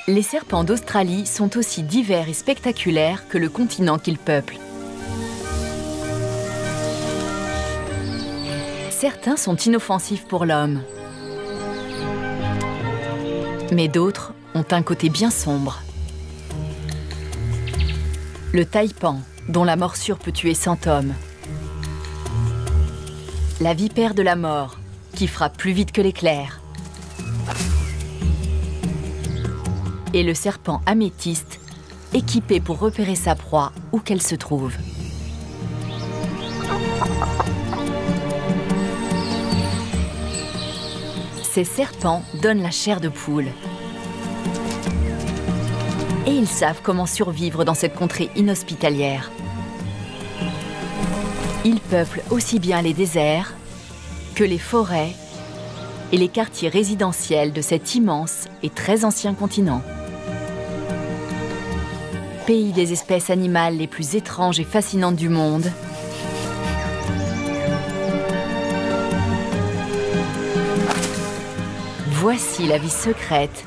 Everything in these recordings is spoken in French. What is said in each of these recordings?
Les serpents d'Australie sont aussi divers et spectaculaires que le continent qu'ils peuplent. Certains sont inoffensifs pour l'homme, mais d'autres ont un côté bien sombre. Le taipan, dont la morsure peut tuer 100 hommes. La vipère de la mort, qui frappe plus vite que l'éclair. Et le serpent améthyste, équipé pour repérer sa proie où qu'elle se trouve. Ces serpents donnent la chair de poule. Et ils savent comment survivre dans cette contrée inhospitalière. Ils peuplent aussi bien les déserts que les forêts et les quartiers résidentiels de cet immense et très ancien continent. Pays des espèces animales les plus étranges et fascinantes du monde, voici la vie secrète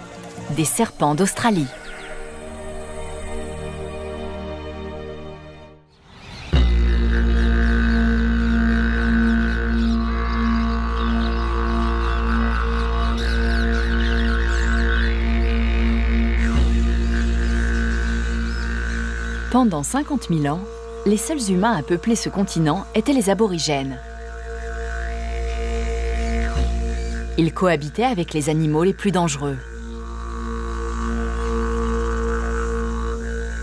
des serpents d'Australie. Pendant 50 000 ans, les seuls humains à peupler ce continent étaient les aborigènes. Ils cohabitaient avec les animaux les plus dangereux.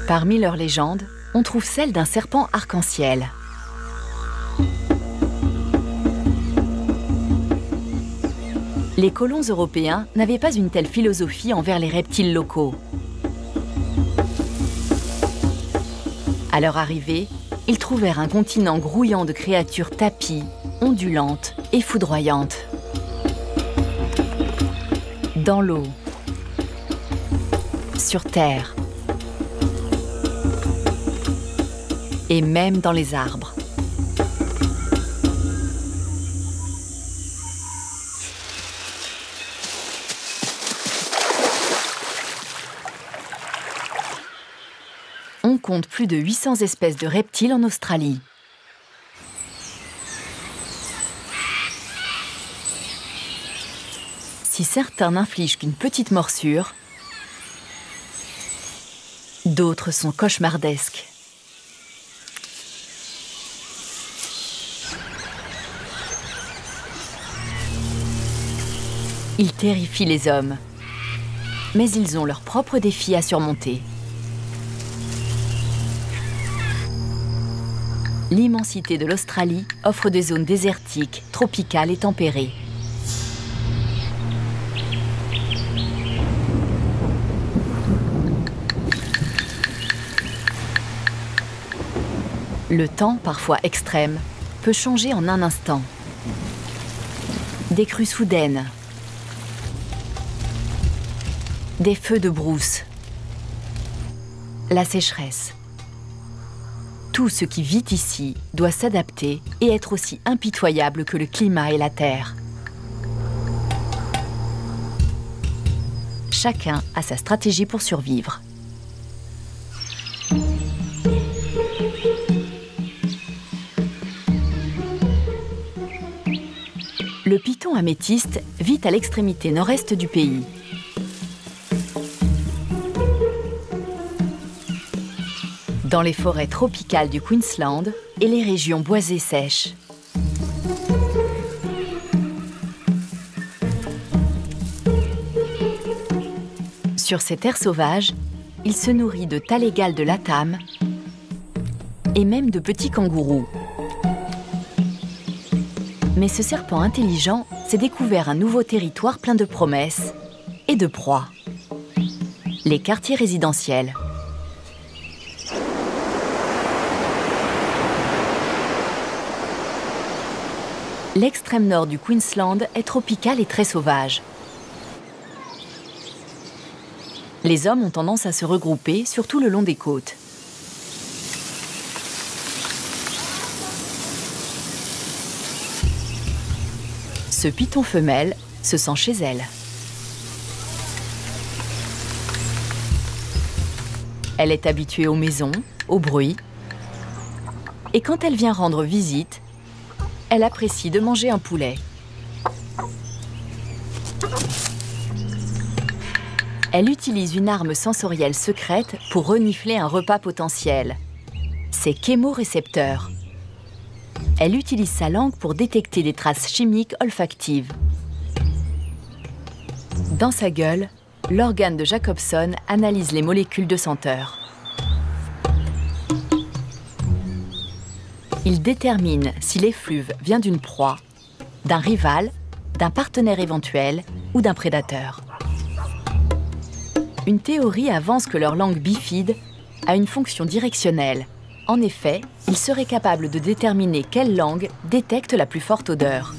Parmi leurs légendes, on trouve celle d'un serpent arc-en-ciel. Les colons européens n'avaient pas une telle philosophie envers les reptiles locaux. À leur arrivée, ils trouvèrent un continent grouillant de créatures tapies, ondulantes et foudroyantes. Dans l'eau, sur terre et même dans les arbres. On compte plus de 800 espèces de reptiles en Australie. Si certains n'infligent qu'une petite morsure, d'autres sont cauchemardesques. Ils terrifient les hommes, mais ils ont leurs propres défis à surmonter. L'immensité de l'Australie offre des zones désertiques, tropicales et tempérées. Le temps, parfois extrême, peut changer en un instant. Des crues soudaines, des feux de brousse, la sécheresse. Tout ce qui vit ici doit s'adapter et être aussi impitoyable que le climat et la terre. Chacun a sa stratégie pour survivre. Le python améthyste vit à l'extrémité nord-est du pays. Dans les forêts tropicales du Queensland et les régions boisées sèches. Sur ces terres sauvages, il se nourrit de talégales de Latam et même de petits kangourous. Mais ce serpent intelligent s'est découvert un nouveau territoire plein de promesses et de proies. Les quartiers résidentiels. L'extrême nord du Queensland est tropical et très sauvage. Les hommes ont tendance à se regrouper, surtout le long des côtes. Ce python femelle se sent chez elle. Elle est habituée aux maisons, au bruit. Et quand elle vient rendre visite, elle apprécie de manger un poulet. Elle utilise une arme sensorielle secrète pour renifler un repas potentiel. Ses chémorécepteurs. Elle utilise sa langue pour détecter des traces chimiques olfactives. Dans sa gueule, l'organe de Jacobson analyse les molécules de senteur. Il détermine si l'effluve vient d'une proie, d'un rival, d'un partenaire éventuel ou d'un prédateur. Une théorie avance que leur langue bifide a une fonction directionnelle. En effet, il serait capable de déterminer quelle langue détecte la plus forte odeur.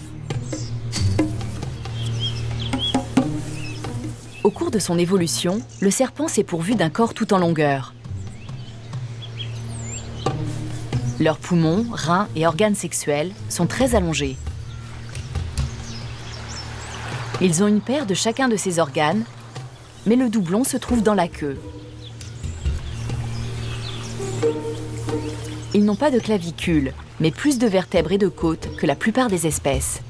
Au cours de son évolution, le serpent s'est pourvu d'un corps tout en longueur. Leurs poumons, reins et organes sexuels sont très allongés. Ils ont une paire de chacun de ces organes, mais le doublon se trouve dans la queue. Ils n'ont pas de clavicule, mais plus de vertèbres et de côtes que la plupart des espèces.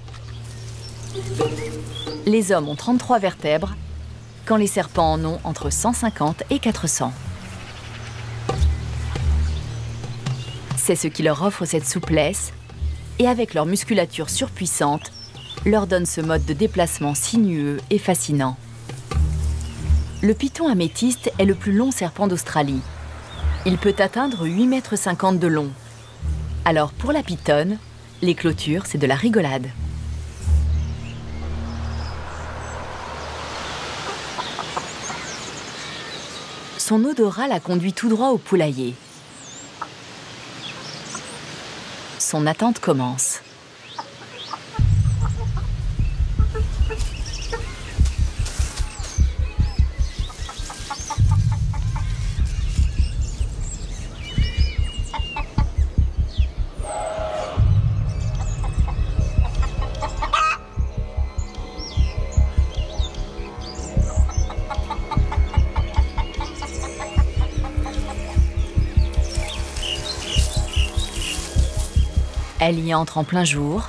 Les hommes ont 33 vertèbres, quand les serpents en ont entre 150 et 400. C'est ce qui leur offre cette souplesse, et avec leur musculature surpuissante, leur donne ce mode de déplacement sinueux et fascinant. Le python améthyste est le plus long serpent d'Australie. Il peut atteindre 8,50 m de long. Alors pour la pythonne, les clôtures, c'est de la rigolade. Son odorat la conduit tout droit au poulailler. Son attente commence. Elle y entre en plein jour.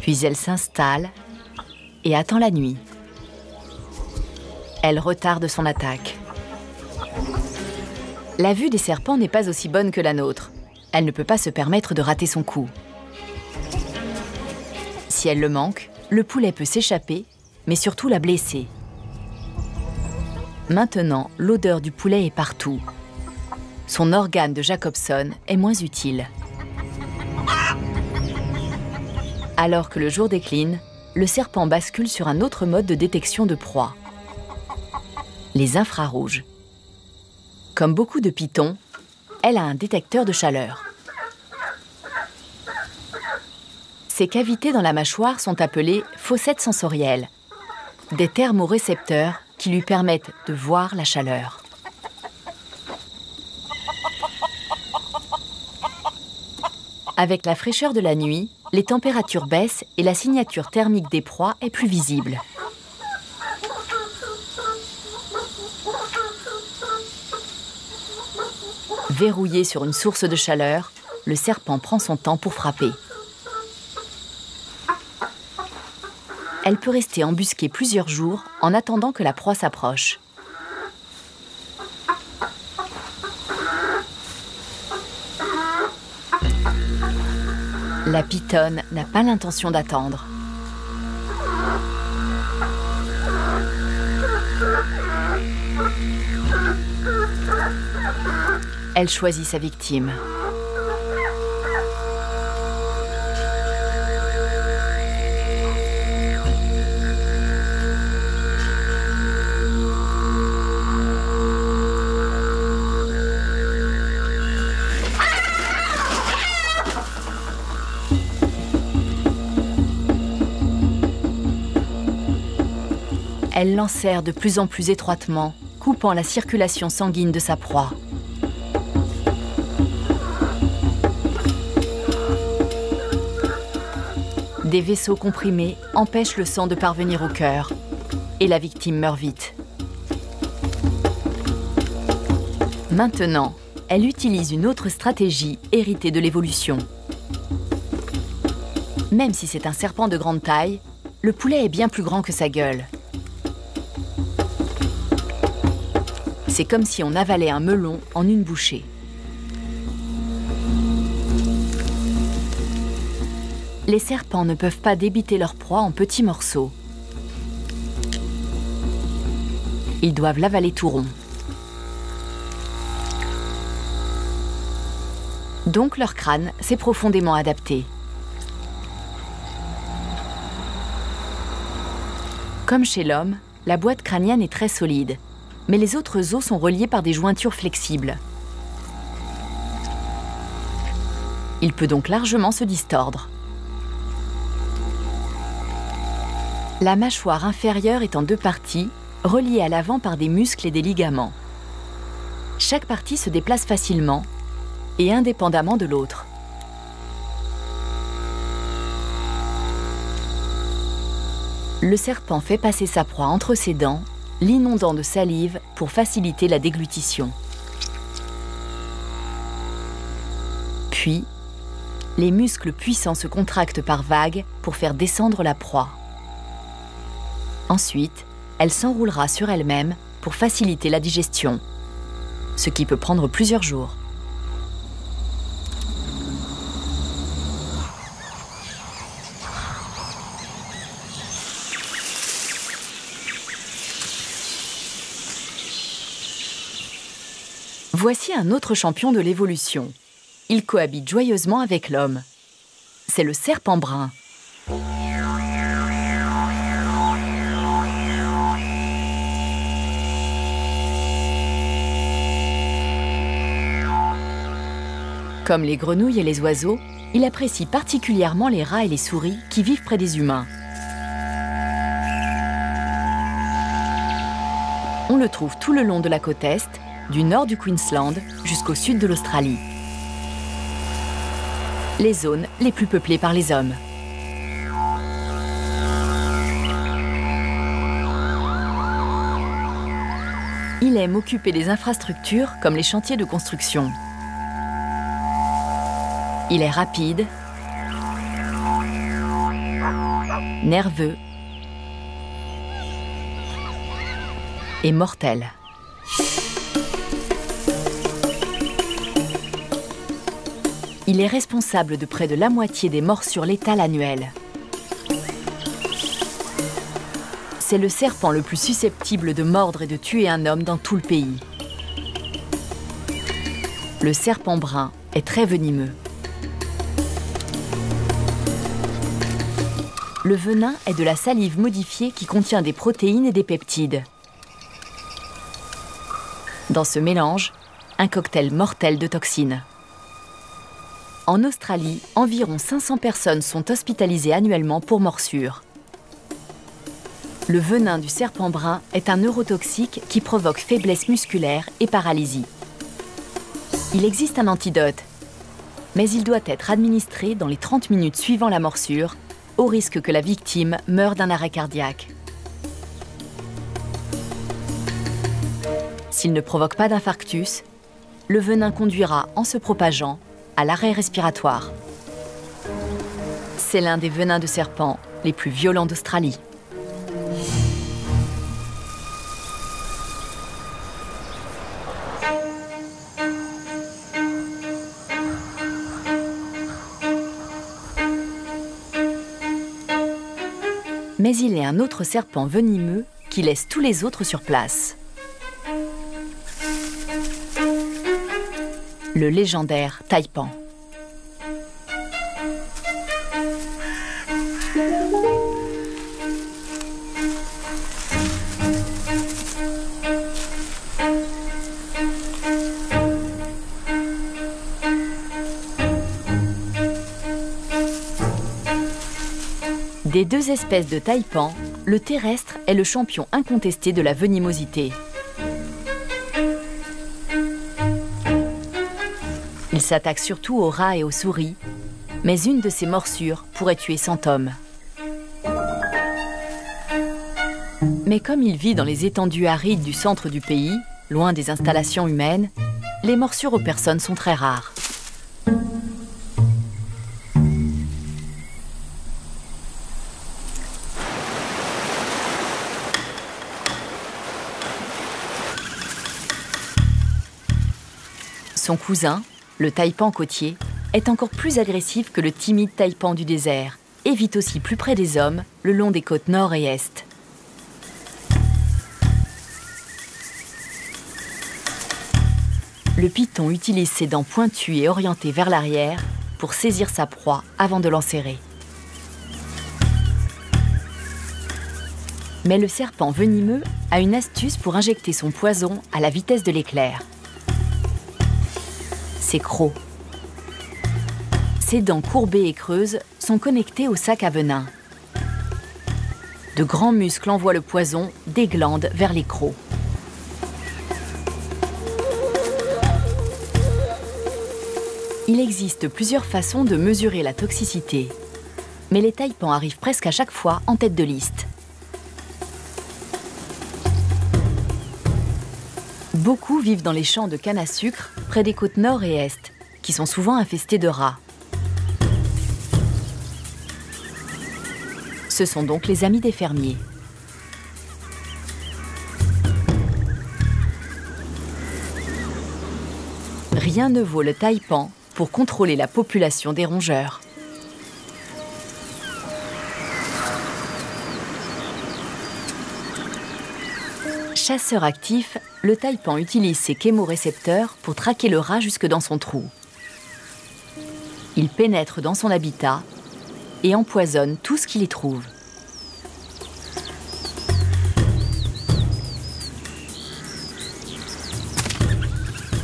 Puis elle s'installe et attend la nuit. Elle retarde son attaque. La vue des serpents n'est pas aussi bonne que la nôtre. Elle ne peut pas se permettre de rater son coup. Si elle le manque, le poulet peut s'échapper, mais surtout la blesser. Maintenant, l'odeur du poulet est partout. Son organe de Jacobson est moins utile. Alors que le jour décline, le serpent bascule sur un autre mode de détection de proie. Les infrarouges. Comme beaucoup de pythons, elle a un détecteur de chaleur. Ces cavités dans la mâchoire sont appelées fossettes sensorielles, des thermorécepteurs qui lui permettent de voir la chaleur. Avec la fraîcheur de la nuit, les températures baissent et la signature thermique des proies est plus visible. Verrouillé sur une source de chaleur, le serpent prend son temps pour frapper. Elle peut rester embusquée plusieurs jours en attendant que la proie s'approche. La pythonne n'a pas l'intention d'attendre. Elle choisit sa victime. Elle l'enserre de plus en plus étroitement coupant la circulation sanguine de sa proie. Des vaisseaux comprimés empêchent le sang de parvenir au cœur et la victime meurt vite. Maintenant, elle utilise une autre stratégie héritée de l'évolution. Même si c'est un serpent de grande taille, le poulet est bien plus grand que sa gueule. C'est comme si on avalait un melon en une bouchée. Les serpents ne peuvent pas débiter leur proie en petits morceaux. Ils doivent l'avaler tout rond. Donc leur crâne s'est profondément adapté. Comme chez l'homme, la boîte crânienne est très solide, mais les autres os sont reliés par des jointures flexibles. Il peut donc largement se distordre. La mâchoire inférieure est en deux parties, reliées à l'avant par des muscles et des ligaments. Chaque partie se déplace facilement et indépendamment de l'autre. Le serpent fait passer sa proie entre ses dents, l'inondant de salive pour faciliter la déglutition. Puis, les muscles puissants se contractent par vagues pour faire descendre la proie. Ensuite, elle s'enroulera sur elle-même pour faciliter la digestion, ce qui peut prendre plusieurs jours. Voici un autre champion de l'évolution. Il cohabite joyeusement avec l'homme. C'est le serpent brun. Comme les grenouilles et les oiseaux, il apprécie particulièrement les rats et les souris qui vivent près des humains. On le trouve tout le long de la côte est, du nord du Queensland jusqu'au sud de l'Australie. Les zones les plus peuplées par les hommes. Il aime occuper les infrastructures comme les chantiers de construction. Il est rapide, nerveux et mortel. Il est responsable de près de la moitié des morsures létales annuelles. C'est le serpent le plus susceptible de mordre et de tuer un homme dans tout le pays. Le serpent brun est très venimeux. Le venin est de la salive modifiée qui contient des protéines et des peptides. Dans ce mélange, un cocktail mortel de toxines. En Australie, environ 500 personnes sont hospitalisées annuellement pour morsure. Le venin du serpent brun est un neurotoxique qui provoque faiblesse musculaire et paralysie. Il existe un antidote, mais il doit être administré dans les 30 minutes suivant la morsure, au risque que la victime meure d'un arrêt cardiaque. S'il ne provoque pas d'infarctus, le venin conduira, en se propageant, à l'arrêt respiratoire. C'est l'un des venins de serpent les plus violents d'Australie. Mais il est un autre serpent venimeux qui laisse tous les autres sur place. Le légendaire taipan. Des deux espèces de taipan, le terrestre est le champion incontesté de la venimosité. Il s'attaque surtout aux rats et aux souris, mais une de ses morsures pourrait tuer 100 hommes. Mais comme il vit dans les étendues arides du centre du pays, loin des installations humaines, les morsures aux personnes sont très rares. Son cousin, le taipan côtier, est encore plus agressif que le timide taipan du désert et vit aussi plus près des hommes, le long des côtes nord et est. Le python utilise ses dents pointues et orientées vers l'arrière pour saisir sa proie avant de l'enserrer. Mais le serpent venimeux a une astuce pour injecter son poison à la vitesse de l'éclair. Ses crocs. Ses dents courbées et creuses sont connectées au sac à venin. De grands muscles envoient le poison des glandes vers les crocs. Il existe plusieurs façons de mesurer la toxicité, mais les taipans arrivent presque à chaque fois en tête de liste. Beaucoup vivent dans les champs de canne à sucre près des côtes nord et est, qui sont souvent infestés de rats. Ce sont donc les amis des fermiers. Rien ne vaut le taipan pour contrôler la population des rongeurs. Chasseur actif, le taipan utilise ses chémorécepteurs pour traquer le rat jusque dans son trou. Il pénètre dans son habitat et empoisonne tout ce qu'il y trouve.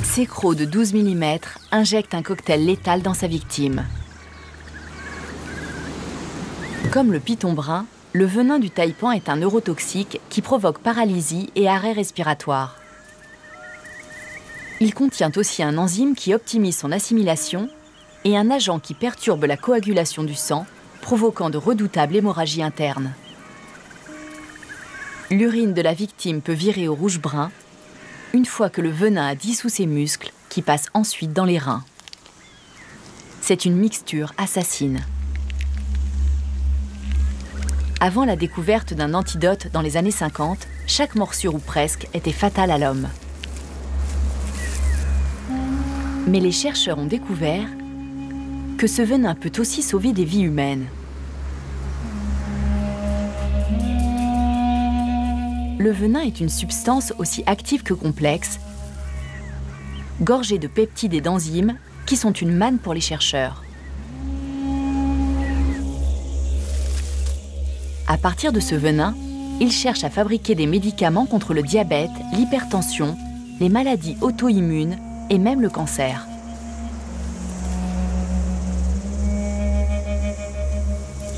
Ses crocs de 12 mm injectent un cocktail létal dans sa victime. Comme le python brun, le venin du taipan est un neurotoxique qui provoque paralysie et arrêt respiratoire. Il contient aussi un enzyme qui optimise son assimilation et un agent qui perturbe la coagulation du sang, provoquant de redoutables hémorragies internes. L'urine de la victime peut virer au rouge-brun une fois que le venin a dissous ses muscles qui passent ensuite dans les reins. C'est une mixture assassine. Avant la découverte d'un antidote dans les années 50, chaque morsure ou presque était fatale à l'homme. Mais les chercheurs ont découvert que ce venin peut aussi sauver des vies humaines. Le venin est une substance aussi active que complexe, gorgée de peptides et d'enzymes qui sont une manne pour les chercheurs. À partir de ce venin, ils cherchent à fabriquer des médicaments contre le diabète, l'hypertension, les maladies auto-immunes et même le cancer.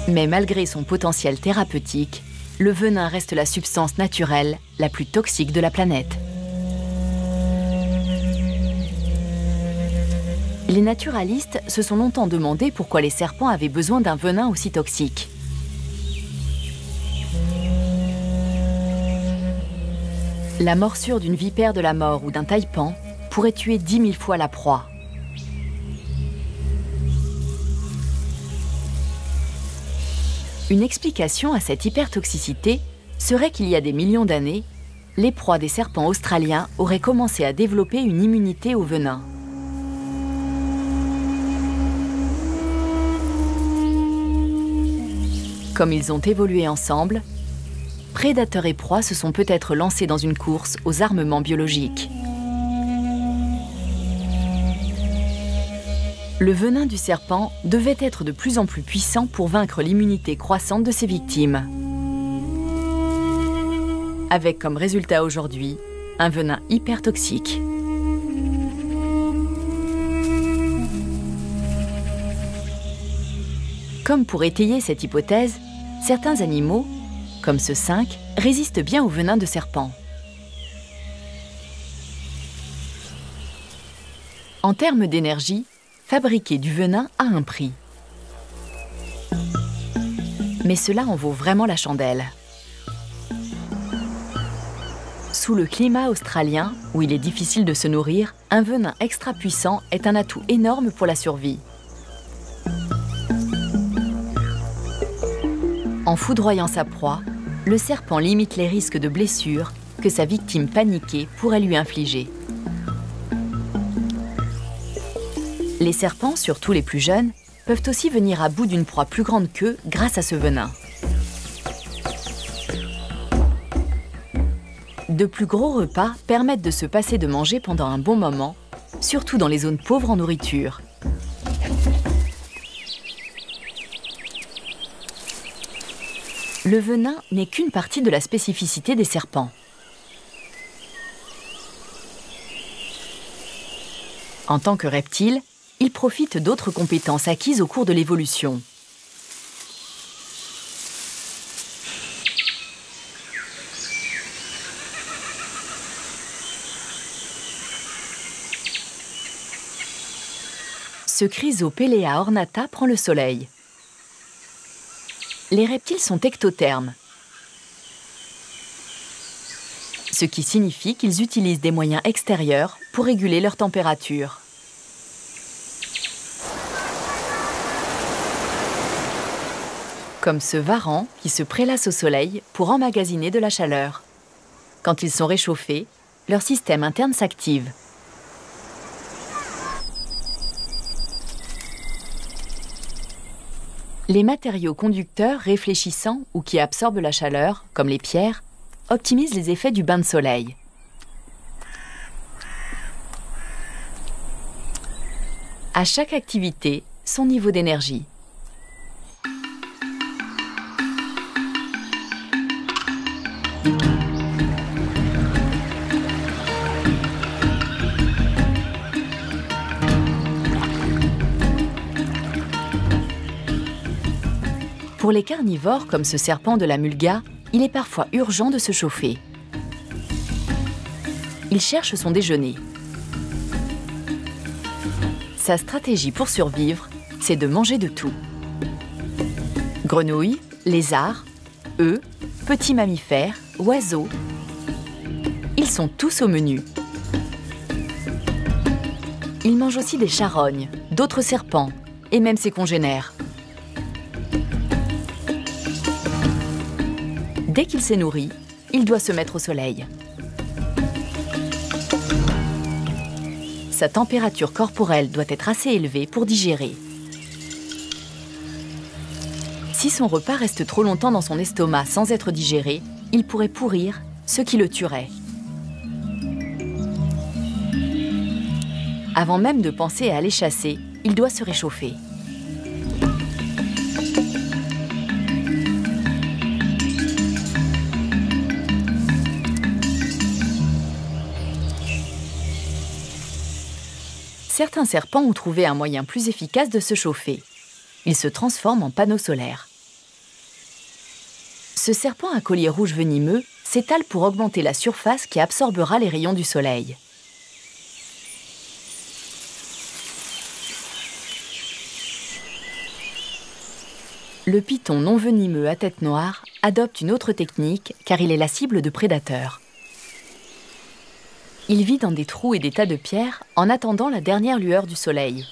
Mais malgré son potentiel thérapeutique, le venin reste la substance naturelle la plus toxique de la planète. Les naturalistes se sont longtemps demandé pourquoi les serpents avaient besoin d'un venin aussi toxique. La morsure d'une vipère de la mort ou d'un taipan pourrait tuer 10 000 fois la proie. Une explication à cette hypertoxicité serait qu'il y a des millions d'années, les proies des serpents australiens auraient commencé à développer une immunité au venin. Comme ils ont évolué ensemble, prédateurs et proies se sont peut-être lancés dans une course aux armements biologiques. Le venin du serpent devait être de plus en plus puissant pour vaincre l'immunité croissante de ses victimes. Avec comme résultat aujourd'hui un venin hyper toxique. Comme pour étayer cette hypothèse, certains animaux, comme ce 5, résistent bien au venin de serpent. En termes d'énergie, fabriquer du venin a un prix. Mais cela en vaut vraiment la chandelle. Sous le climat australien, où il est difficile de se nourrir, un venin extra puissant est un atout énorme pour la survie. En foudroyant sa proie, le serpent limite les risques de blessures que sa victime paniquée pourrait lui infliger. Les serpents, surtout les plus jeunes, peuvent aussi venir à bout d'une proie plus grande qu'eux grâce à ce venin. De plus gros repas permettent de se passer de manger pendant un bon moment, surtout dans les zones pauvres en nourriture. Le venin n'est qu'une partie de la spécificité des serpents. En tant que reptile, ils profitent d'autres compétences acquises au cours de l'évolution. Ce Chrysopelea ornata prend le soleil. Les reptiles sont ectothermes, ce qui signifie qu'ils utilisent des moyens extérieurs pour réguler leur température. Comme ce varan qui se prélasse au soleil pour emmagasiner de la chaleur. Quand ils sont réchauffés, leur système interne s'active. Les matériaux conducteurs réfléchissants ou qui absorbent la chaleur, comme les pierres, optimisent les effets du bain de soleil. À chaque activité, son niveau d'énergie. Pour les carnivores, comme ce serpent de la mulga, il est parfois urgent de se chauffer. Il cherche son déjeuner. Sa stratégie pour survivre, c'est de manger de tout. Grenouilles, lézards, œufs, petits mammifères, oiseaux. Ils sont tous au menu. Il mange aussi des charognes, d'autres serpents et même ses congénères. Dès qu'il s'est nourri, il doit se mettre au soleil. Sa température corporelle doit être assez élevée pour digérer. Si son repas reste trop longtemps dans son estomac sans être digéré, il pourrait pourrir, ce qui le tuerait. Avant même de penser à aller chasser, il doit se réchauffer. Certains serpents ont trouvé un moyen plus efficace de se chauffer. Ils se transforment en panneaux solaires. Ce serpent à collier rouge venimeux s'étale pour augmenter la surface qui absorbera les rayons du soleil. Le python non venimeux à tête noire adopte une autre technique car il est la cible de prédateurs. Il vit dans des trous et des tas de pierres en attendant la dernière lueur du soleil.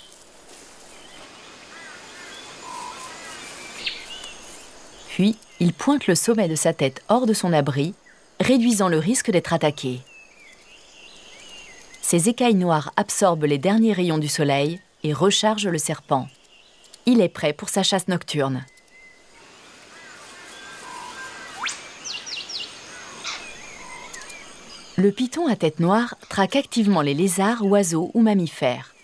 Puis, il pointe le sommet de sa tête hors de son abri, réduisant le risque d'être attaqué. Ses écailles noires absorbent les derniers rayons du soleil et rechargent le serpent. Il est prêt pour sa chasse nocturne. Le python à tête noire traque activement les lézards, oiseaux ou mammifères.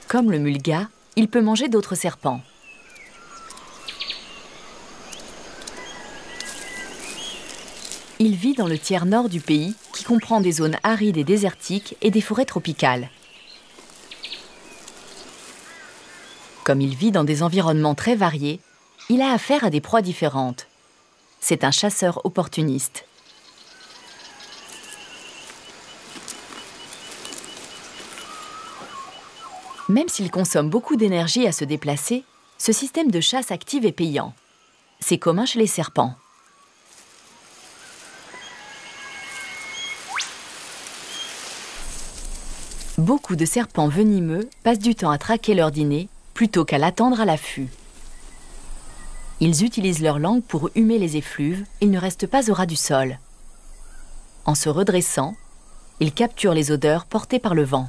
Comme le mulga, il peut manger d'autres serpents. Il vit dans le tiers nord du pays, qui comprend des zones arides et désertiques et des forêts tropicales. Comme il vit dans des environnements très variés, Il a affaire à des proies différentes. C'est un chasseur opportuniste. Même s'il consomme beaucoup d'énergie à se déplacer, ce système de chasse active est payant. C'est commun chez les serpents. Beaucoup de serpents venimeux passent du temps à traquer leur dîner plutôt qu'à l'attendre à l'affût. Ils utilisent leur langue pour humer les effluves, ils ne restent pas au ras du sol. En se redressant, ils capturent les odeurs portées par le vent.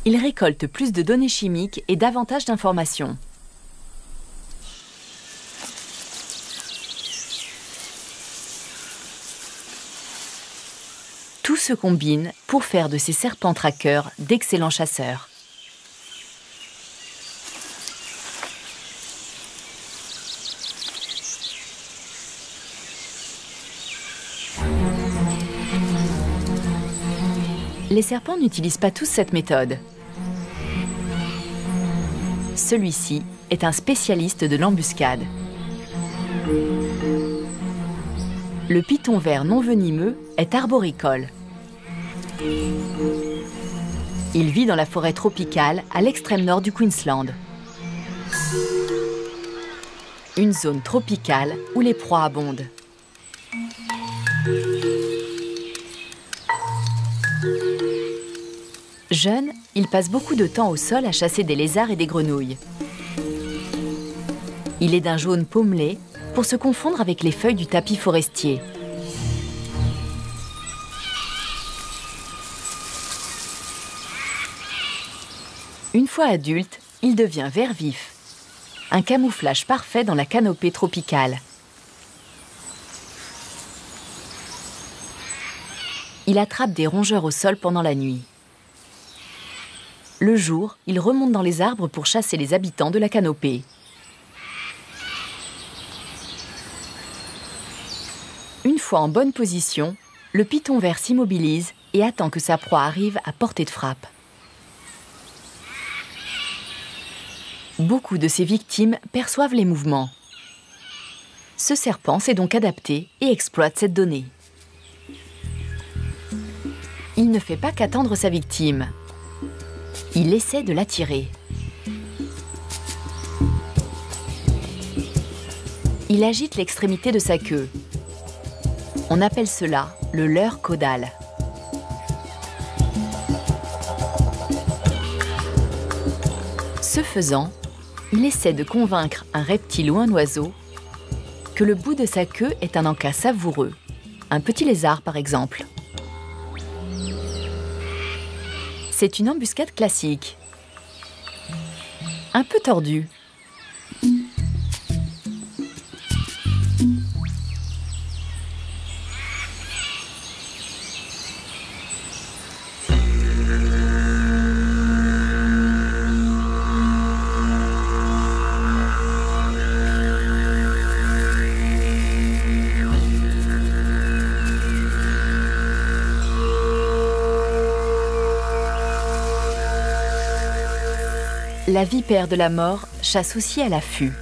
Ils récoltent plus de données chimiques et davantage d'informations. Tout se combine pour faire de ces serpents traqueurs d'excellents chasseurs. Les serpents n'utilisent pas tous cette méthode. Celui-ci est un spécialiste de l'embuscade. Le python vert non venimeux est arboricole. Il vit dans la forêt tropicale à l'extrême nord du Queensland. Une zone tropicale où les proies abondent. Jeune, il passe beaucoup de temps au sol à chasser des lézards et des grenouilles. Il est d'un jaune pommelé pour se confondre avec les feuilles du tapis forestier. Une fois adulte, il devient vert vif, un camouflage parfait dans la canopée tropicale. Il attrape des rongeurs au sol pendant la nuit. Le jour, il remonte dans les arbres pour chasser les habitants de la canopée. Une fois en bonne position, le python vert s'immobilise et attend que sa proie arrive à portée de frappe. Beaucoup de ses victimes perçoivent les mouvements. Ce serpent s'est donc adapté et exploite cette donnée. Il ne fait pas qu'attendre sa victime. Il essaie de l'attirer. Il agite l'extrémité de sa queue. On appelle cela le leurre caudal. Ce faisant, il essaie de convaincre un reptile ou un oiseau que le bout de sa queue est un encas savoureux, un petit lézard par exemple. C'est une embuscade classique, un peu tordue. La vipère de la mort chasse aussi à l'affût.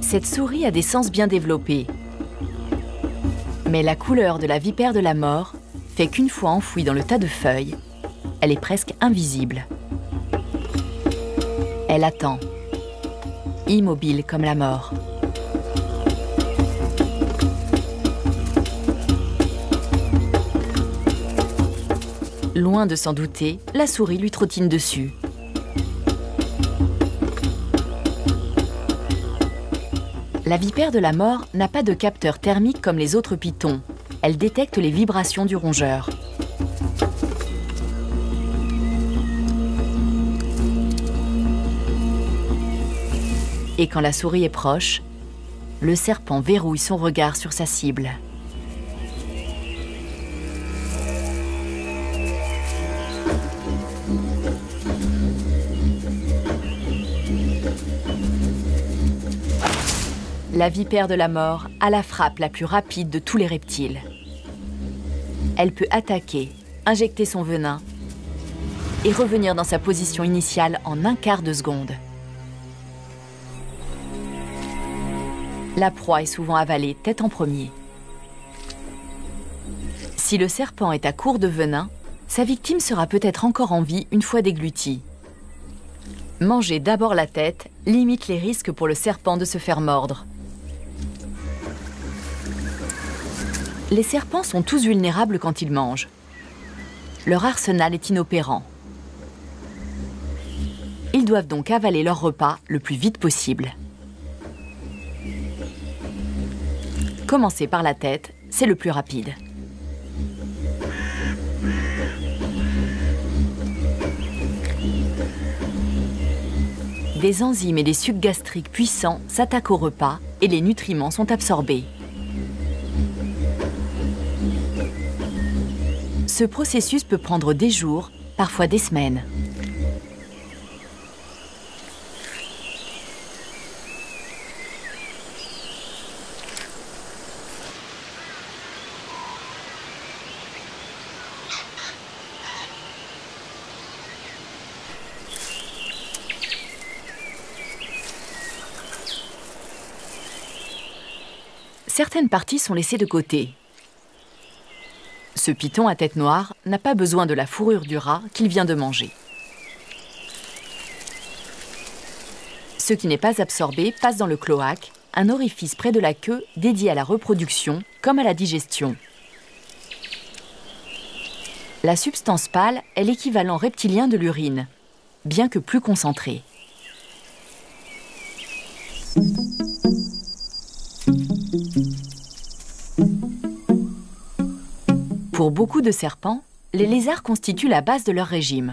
Cette souris a des sens bien développés. Mais la couleur de la vipère de la mort fait qu'une fois enfouie dans le tas de feuilles, elle est presque invisible. Elle attend, immobile comme la mort. Loin de s'en douter, la souris lui trottine dessus. La vipère de la mort n'a pas de capteur thermique comme les autres pythons. Elle détecte les vibrations du rongeur. Et quand la souris est proche, le serpent verrouille son regard sur sa cible. La vipère de la mort a la frappe la plus rapide de tous les reptiles. Elle peut attaquer, injecter son venin et revenir dans sa position initiale en un quart de seconde. La proie est souvent avalée tête en premier. Si le serpent est à court de venin, sa victime sera peut-être encore en vie une fois déglutie. Manger d'abord la tête limite les risques pour le serpent de se faire mordre. Les serpents sont tous vulnérables quand ils mangent. Leur arsenal est inopérant. Ils doivent donc avaler leur repas le plus vite possible. Commencer par la tête, c'est le plus rapide. Des enzymes et des sucs gastriques puissants s'attaquent au repas et les nutriments sont absorbés. Ce processus peut prendre des jours, parfois des semaines. Certaines parties sont laissées de côté. Ce python à tête noire n'a pas besoin de la fourrure du rat qu'il vient de manger. Ce qui n'est pas absorbé passe dans le cloaque, un orifice près de la queue dédié à la reproduction comme à la digestion. La substance pâle est l'équivalent reptilien de l'urine, bien que plus concentré. Pour beaucoup de serpents, les lézards constituent la base de leur régime.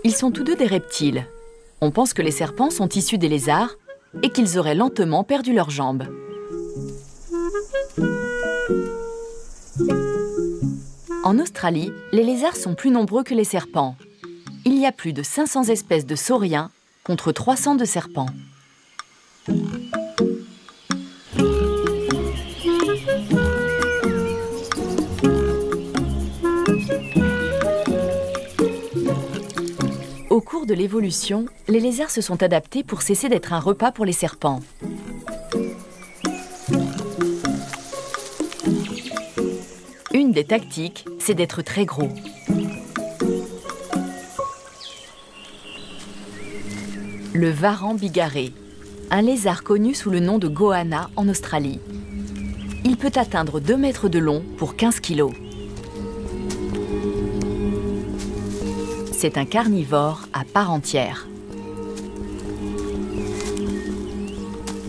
Ils sont tous deux des reptiles. On pense que les serpents sont issus des lézards et qu'ils auraient lentement perdu leurs jambes. En Australie, les lézards sont plus nombreux que les serpents. Il y a plus de 500 espèces de sauriens contre 300 de serpents. Au cours de l'évolution, les lézards se sont adaptés pour cesser d'être un repas pour les serpents. Une des tactiques, c'est d'être très gros. Le varan bigarré, un lézard connu sous le nom de goanna en Australie. Il peut atteindre 2 mètres de long pour 15 kilos. C'est un carnivore à part entière.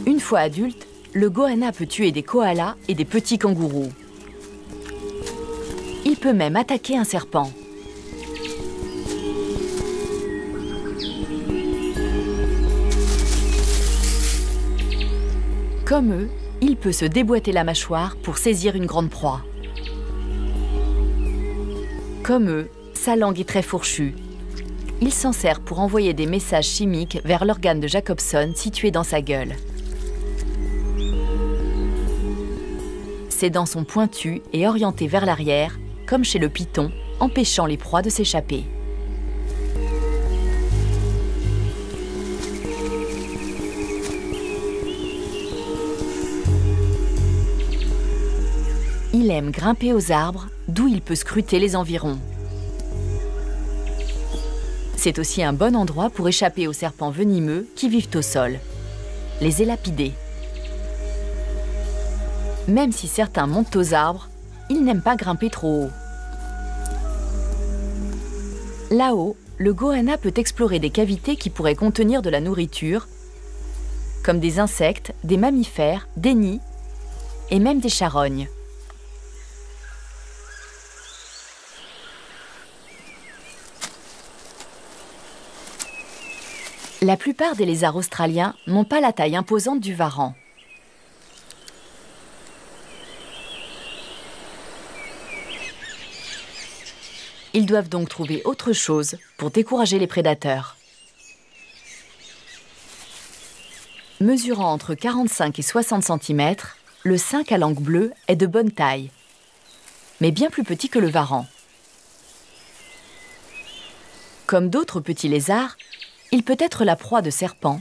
Une fois adulte, le goanna peut tuer des koalas et des petits kangourous. Il peut même attaquer un serpent. Comme eux, il peut se déboîter la mâchoire pour saisir une grande proie. Comme eux, sa langue est très fourchue. Il s'en sert pour envoyer des messages chimiques vers l'organe de Jacobson situé dans sa gueule. Ses dents sont pointues et orientées vers l'arrière, comme chez le python, empêchant les proies de s'échapper. Il aime grimper aux arbres, d'où il peut scruter les environs. C'est aussi un bon endroit pour échapper aux serpents venimeux qui vivent au sol, les élapidés. Même si certains montent aux arbres, ils n'aiment pas grimper trop haut. Là-haut, le goanna peut explorer des cavités qui pourraient contenir de la nourriture, comme des insectes, des mammifères, des nids et même des charognes. La plupart des lézards australiens n'ont pas la taille imposante du varan. Ils doivent donc trouver autre chose pour décourager les prédateurs. Mesurant entre 45 et 60 cm, le 5 à langue bleue est de bonne taille, mais bien plus petit que le varan. Comme d'autres petits lézards, il peut être la proie de serpents,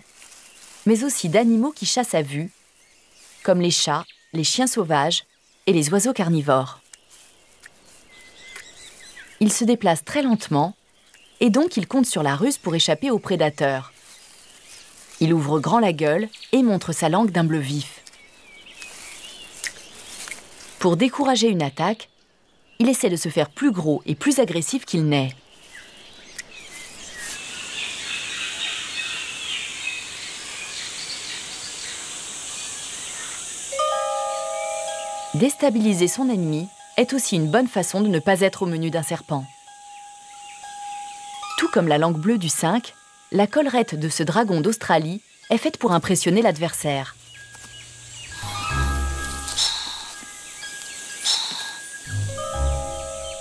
mais aussi d'animaux qui chassent à vue, comme les chats, les chiens sauvages et les oiseaux carnivores. Il se déplace très lentement et donc il compte sur la ruse pour échapper aux prédateurs. Il ouvre grand la gueule et montre sa langue d'un bleu vif. Pour décourager une attaque, il essaie de se faire plus gros et plus agressif qu'il n'est. Déstabiliser son ennemi est aussi une bonne façon de ne pas être au menu d'un serpent. Tout comme la langue bleue du 5, la collerette de ce dragon d'Australie est faite pour impressionner l'adversaire.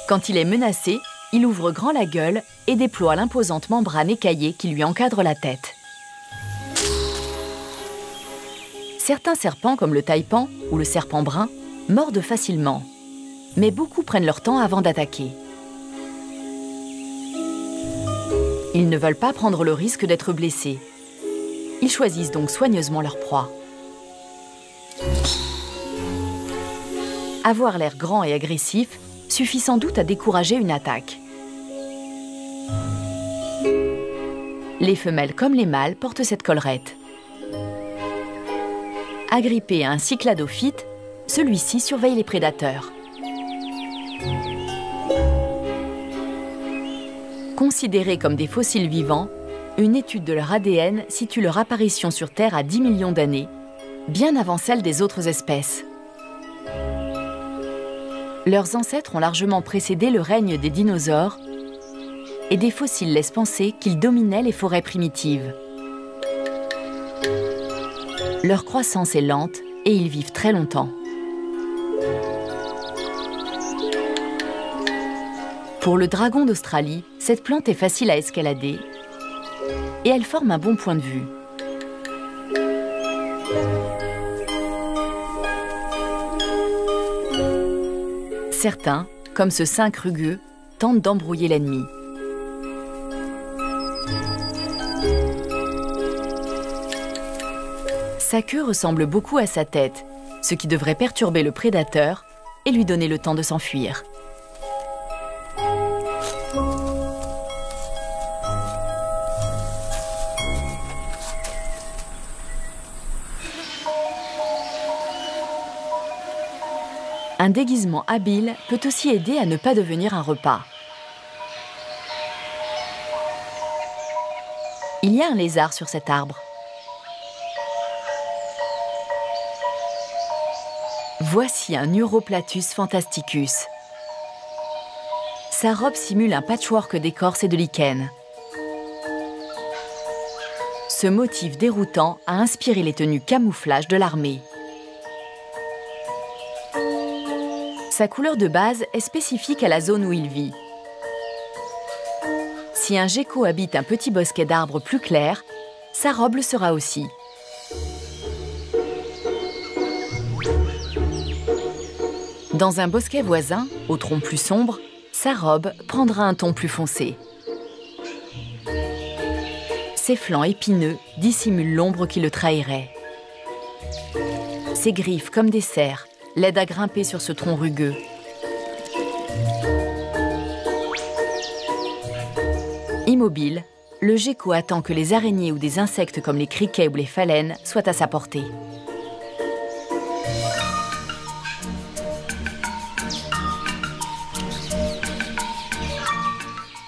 Quand il est menacé, il ouvre grand la gueule et déploie l'imposante membrane écaillée qui lui encadre la tête. Certains serpents, comme le taipan ou le serpent brun, mordent facilement, mais beaucoup prennent leur temps avant d'attaquer. Ils ne veulent pas prendre le risque d'être blessés. Ils choisissent donc soigneusement leur proie. Avoir l'air grand et agressif suffit sans doute à décourager une attaque. Les femelles comme les mâles portent cette collerette. Agrippé à un cycladophyte, celui-ci surveille les prédateurs. Considérés comme des fossiles vivants, une étude de leur ADN situe leur apparition sur Terre à 10 millions d'années, bien avant celle des autres espèces. Leurs ancêtres ont largement précédé le règne des dinosaures et des fossiles laissent penser qu'ils dominaient les forêts primitives. Leur croissance est lente et ils vivent très longtemps. Pour le dragon d'Australie, cette plante est facile à escalader et elle forme un bon point de vue. Certains, comme ce 5 rugueux, tentent d'embrouiller l'ennemi. Sa queue ressemble beaucoup à sa tête, ce qui devrait perturber le prédateur et lui donner le temps de s'enfuir. Un déguisement habile peut aussi aider à ne pas devenir un repas. Il y a un lézard sur cet arbre. Voici un Uroplatus fantasticus. Sa robe simule un patchwork d'écorce et de lichen. Ce motif déroutant a inspiré les tenues camouflage de l'armée. Sa couleur de base est spécifique à la zone où il vit. Si un gecko habite un petit bosquet d'arbres plus clair, sa robe le sera aussi. Dans un bosquet voisin, au tronc plus sombre, sa robe prendra un ton plus foncé. Ses flancs épineux dissimulent l'ombre qui le trahirait. Ses griffes, comme des cerfs, l'aide à grimper sur ce tronc rugueux. Immobile, le gecko attend que les araignées ou des insectes comme les criquets ou les phalènes soient à sa portée.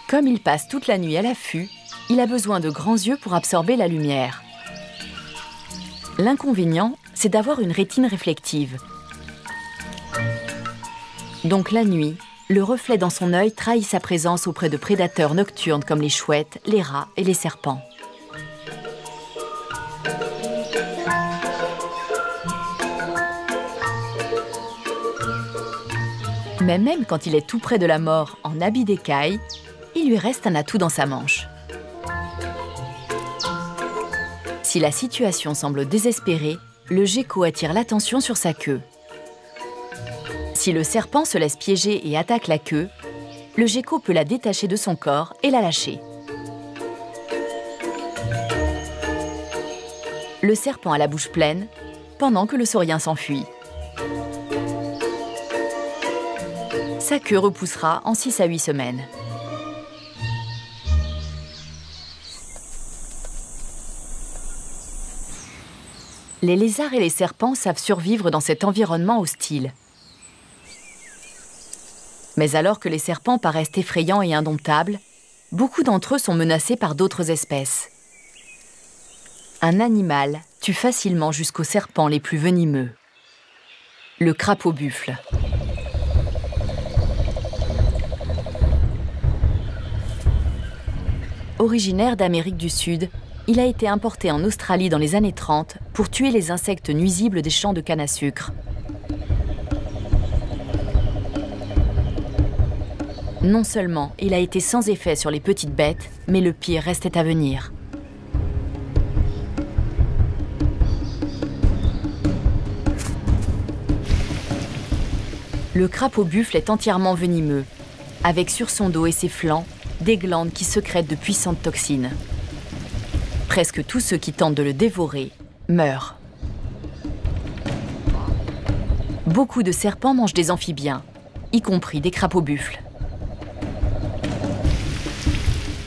Comme il passe toute la nuit à l'affût, il a besoin de grands yeux pour absorber la lumière. L'inconvénient, c'est d'avoir une rétine réflective. Donc la nuit, le reflet dans son œil trahit sa présence auprès de prédateurs nocturnes comme les chouettes, les rats et les serpents. Mais même quand il est tout près de la mort en habit d'écaille, il lui reste un atout dans sa manche. Si la situation semble désespérée, le gecko attire l'attention sur sa queue. Si le serpent se laisse piéger et attaque la queue, le gecko peut la détacher de son corps et la lâcher. Le serpent a la bouche pleine, pendant que le saurien s'enfuit. Sa queue repoussera en 6 à 8 semaines. Les lézards et les serpents savent survivre dans cet environnement hostile. Mais alors que les serpents paraissent effrayants et indomptables, beaucoup d'entre eux sont menacés par d'autres espèces. Un animal tue facilement jusqu'aux serpents les plus venimeux. Le crapaud-buffle. Originaire d'Amérique du Sud, il a été importé en Australie dans les années 30 pour tuer les insectes nuisibles des champs de canne à sucre. Non seulement il a été sans effet sur les petites bêtes, mais le pire restait à venir. Le crapaud-buffle est entièrement venimeux, avec sur son dos et ses flancs des glandes qui sécrètent de puissantes toxines. Presque tous ceux qui tentent de le dévorer meurent. Beaucoup de serpents mangent des amphibiens, y compris des crapauds-buffles.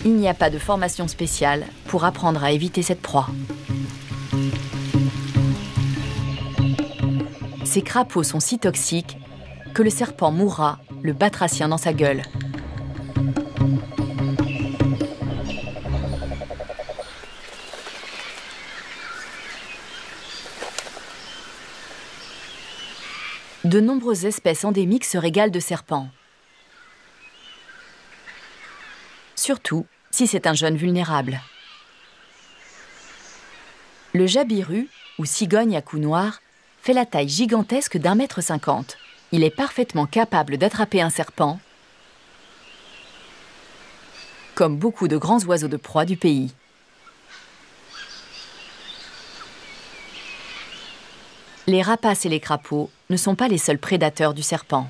Il n'y a pas de formation spéciale pour apprendre à éviter cette proie. Ces crapauds sont si toxiques que le serpent mourra, le batracien dans sa gueule. De nombreuses espèces endémiques se régalent de serpents. Surtout si c'est un jeune vulnérable. Le jabiru, ou cigogne à cou noir, fait la taille gigantesque d'1,50 m. Il est parfaitement capable d'attraper un serpent, comme beaucoup de grands oiseaux de proie du pays. Les rapaces et les crapauds ne sont pas les seuls prédateurs du serpent.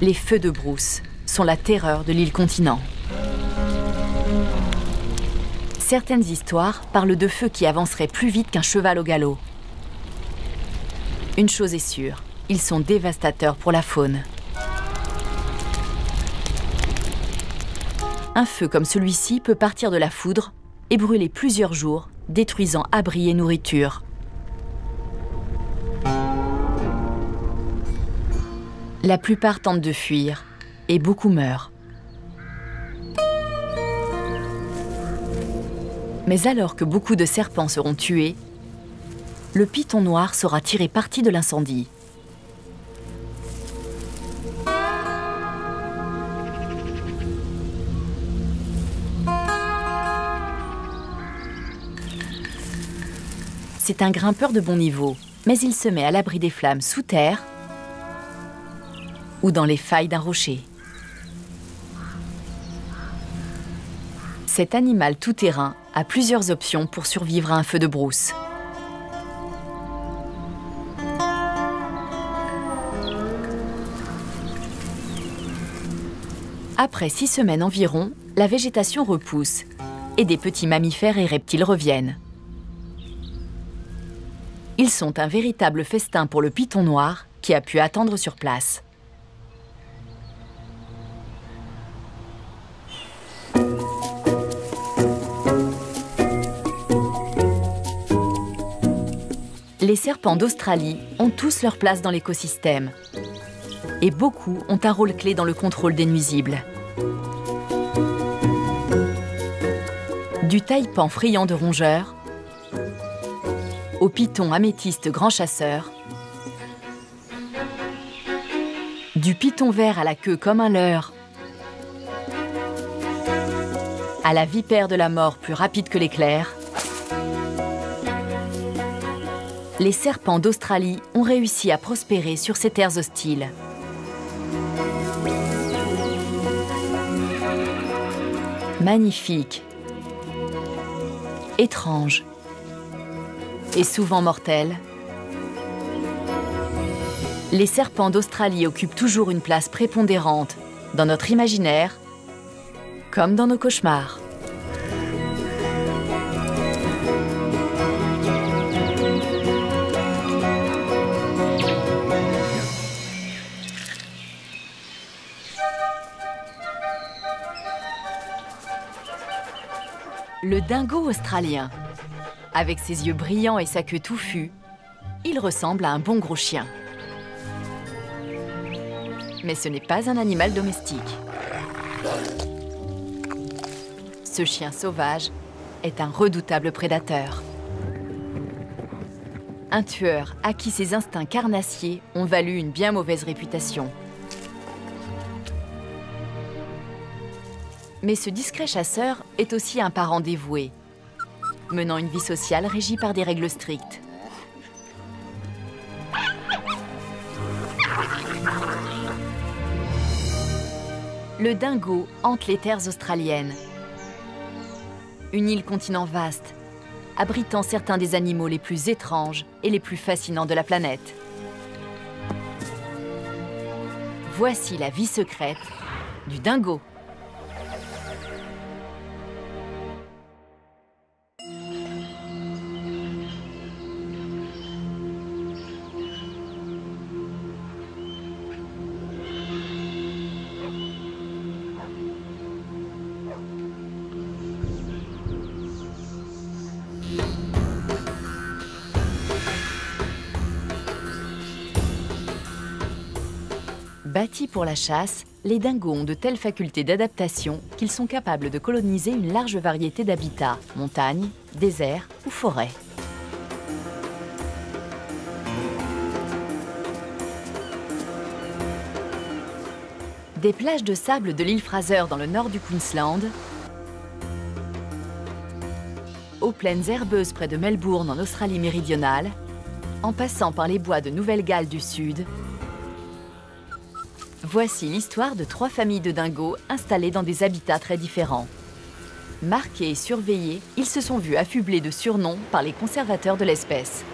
Les feux de brousse sont la terreur de l'île continent. Certaines histoires parlent de feux qui avanceraient plus vite qu'un cheval au galop. Une chose est sûre, ils sont dévastateurs pour la faune. Un feu comme celui-ci peut partir de la foudre et brûler plusieurs jours, détruisant abris et nourriture. La plupart tentent de fuir et beaucoup meurent. Mais alors que beaucoup de serpents seront tués, le python noir saura tirer parti de l'incendie. C'est un grimpeur de bon niveau, mais il se met à l'abri des flammes sous terre ou dans les failles d'un rocher. Cet animal tout-terrain a plusieurs options pour survivre à un feu de brousse. Après 6 semaines environ, la végétation repousse et des petits mammifères et reptiles reviennent. Ils sont un véritable festin pour le python noir qui a pu attendre sur place. Les serpents d'Australie ont tous leur place dans l'écosystème. Et beaucoup ont un rôle clé dans le contrôle des nuisibles. Du taipan friand de rongeurs, au python améthyste grand chasseur, du python vert à la queue comme un leurre, à la vipère de la mort plus rapide que l'éclair, les serpents d'Australie ont réussi à prospérer sur ces terres hostiles. magnifiques, étranges et souvent mortels, les serpents d'Australie occupent toujours une place prépondérante dans notre imaginaire comme dans nos cauchemars. Le dingo australien. Avec ses yeux brillants et sa queue touffue, il ressemble à un bon gros chien. Mais ce n'est pas un animal domestique. Ce chien sauvage est un redoutable prédateur. Un tueur à qui ses instincts carnassiers ont valu une bien mauvaise réputation. Mais ce discret chasseur est aussi un parent dévoué, menant une vie sociale régie par des règles strictes. Le dingo hante les terres australiennes. Une île-continent vaste, abritant certains des animaux les plus étranges et les plus fascinants de la planète. Voici la vie secrète du dingo. Bâtis pour la chasse, les dingos ont de telles facultés d'adaptation qu'ils sont capables de coloniser une large variété d'habitats, montagnes, déserts ou forêts. Des plages de sable de l'île Fraser dans le nord du Queensland, aux plaines herbeuses près de Melbourne en Australie méridionale, en passant par les bois de Nouvelle-Galles du Sud, voici l'histoire de 3 familles de dingos installées dans des habitats très différents. Marqués et surveillés, ils se sont vus affublés de surnoms par les conservateurs de l'espèce.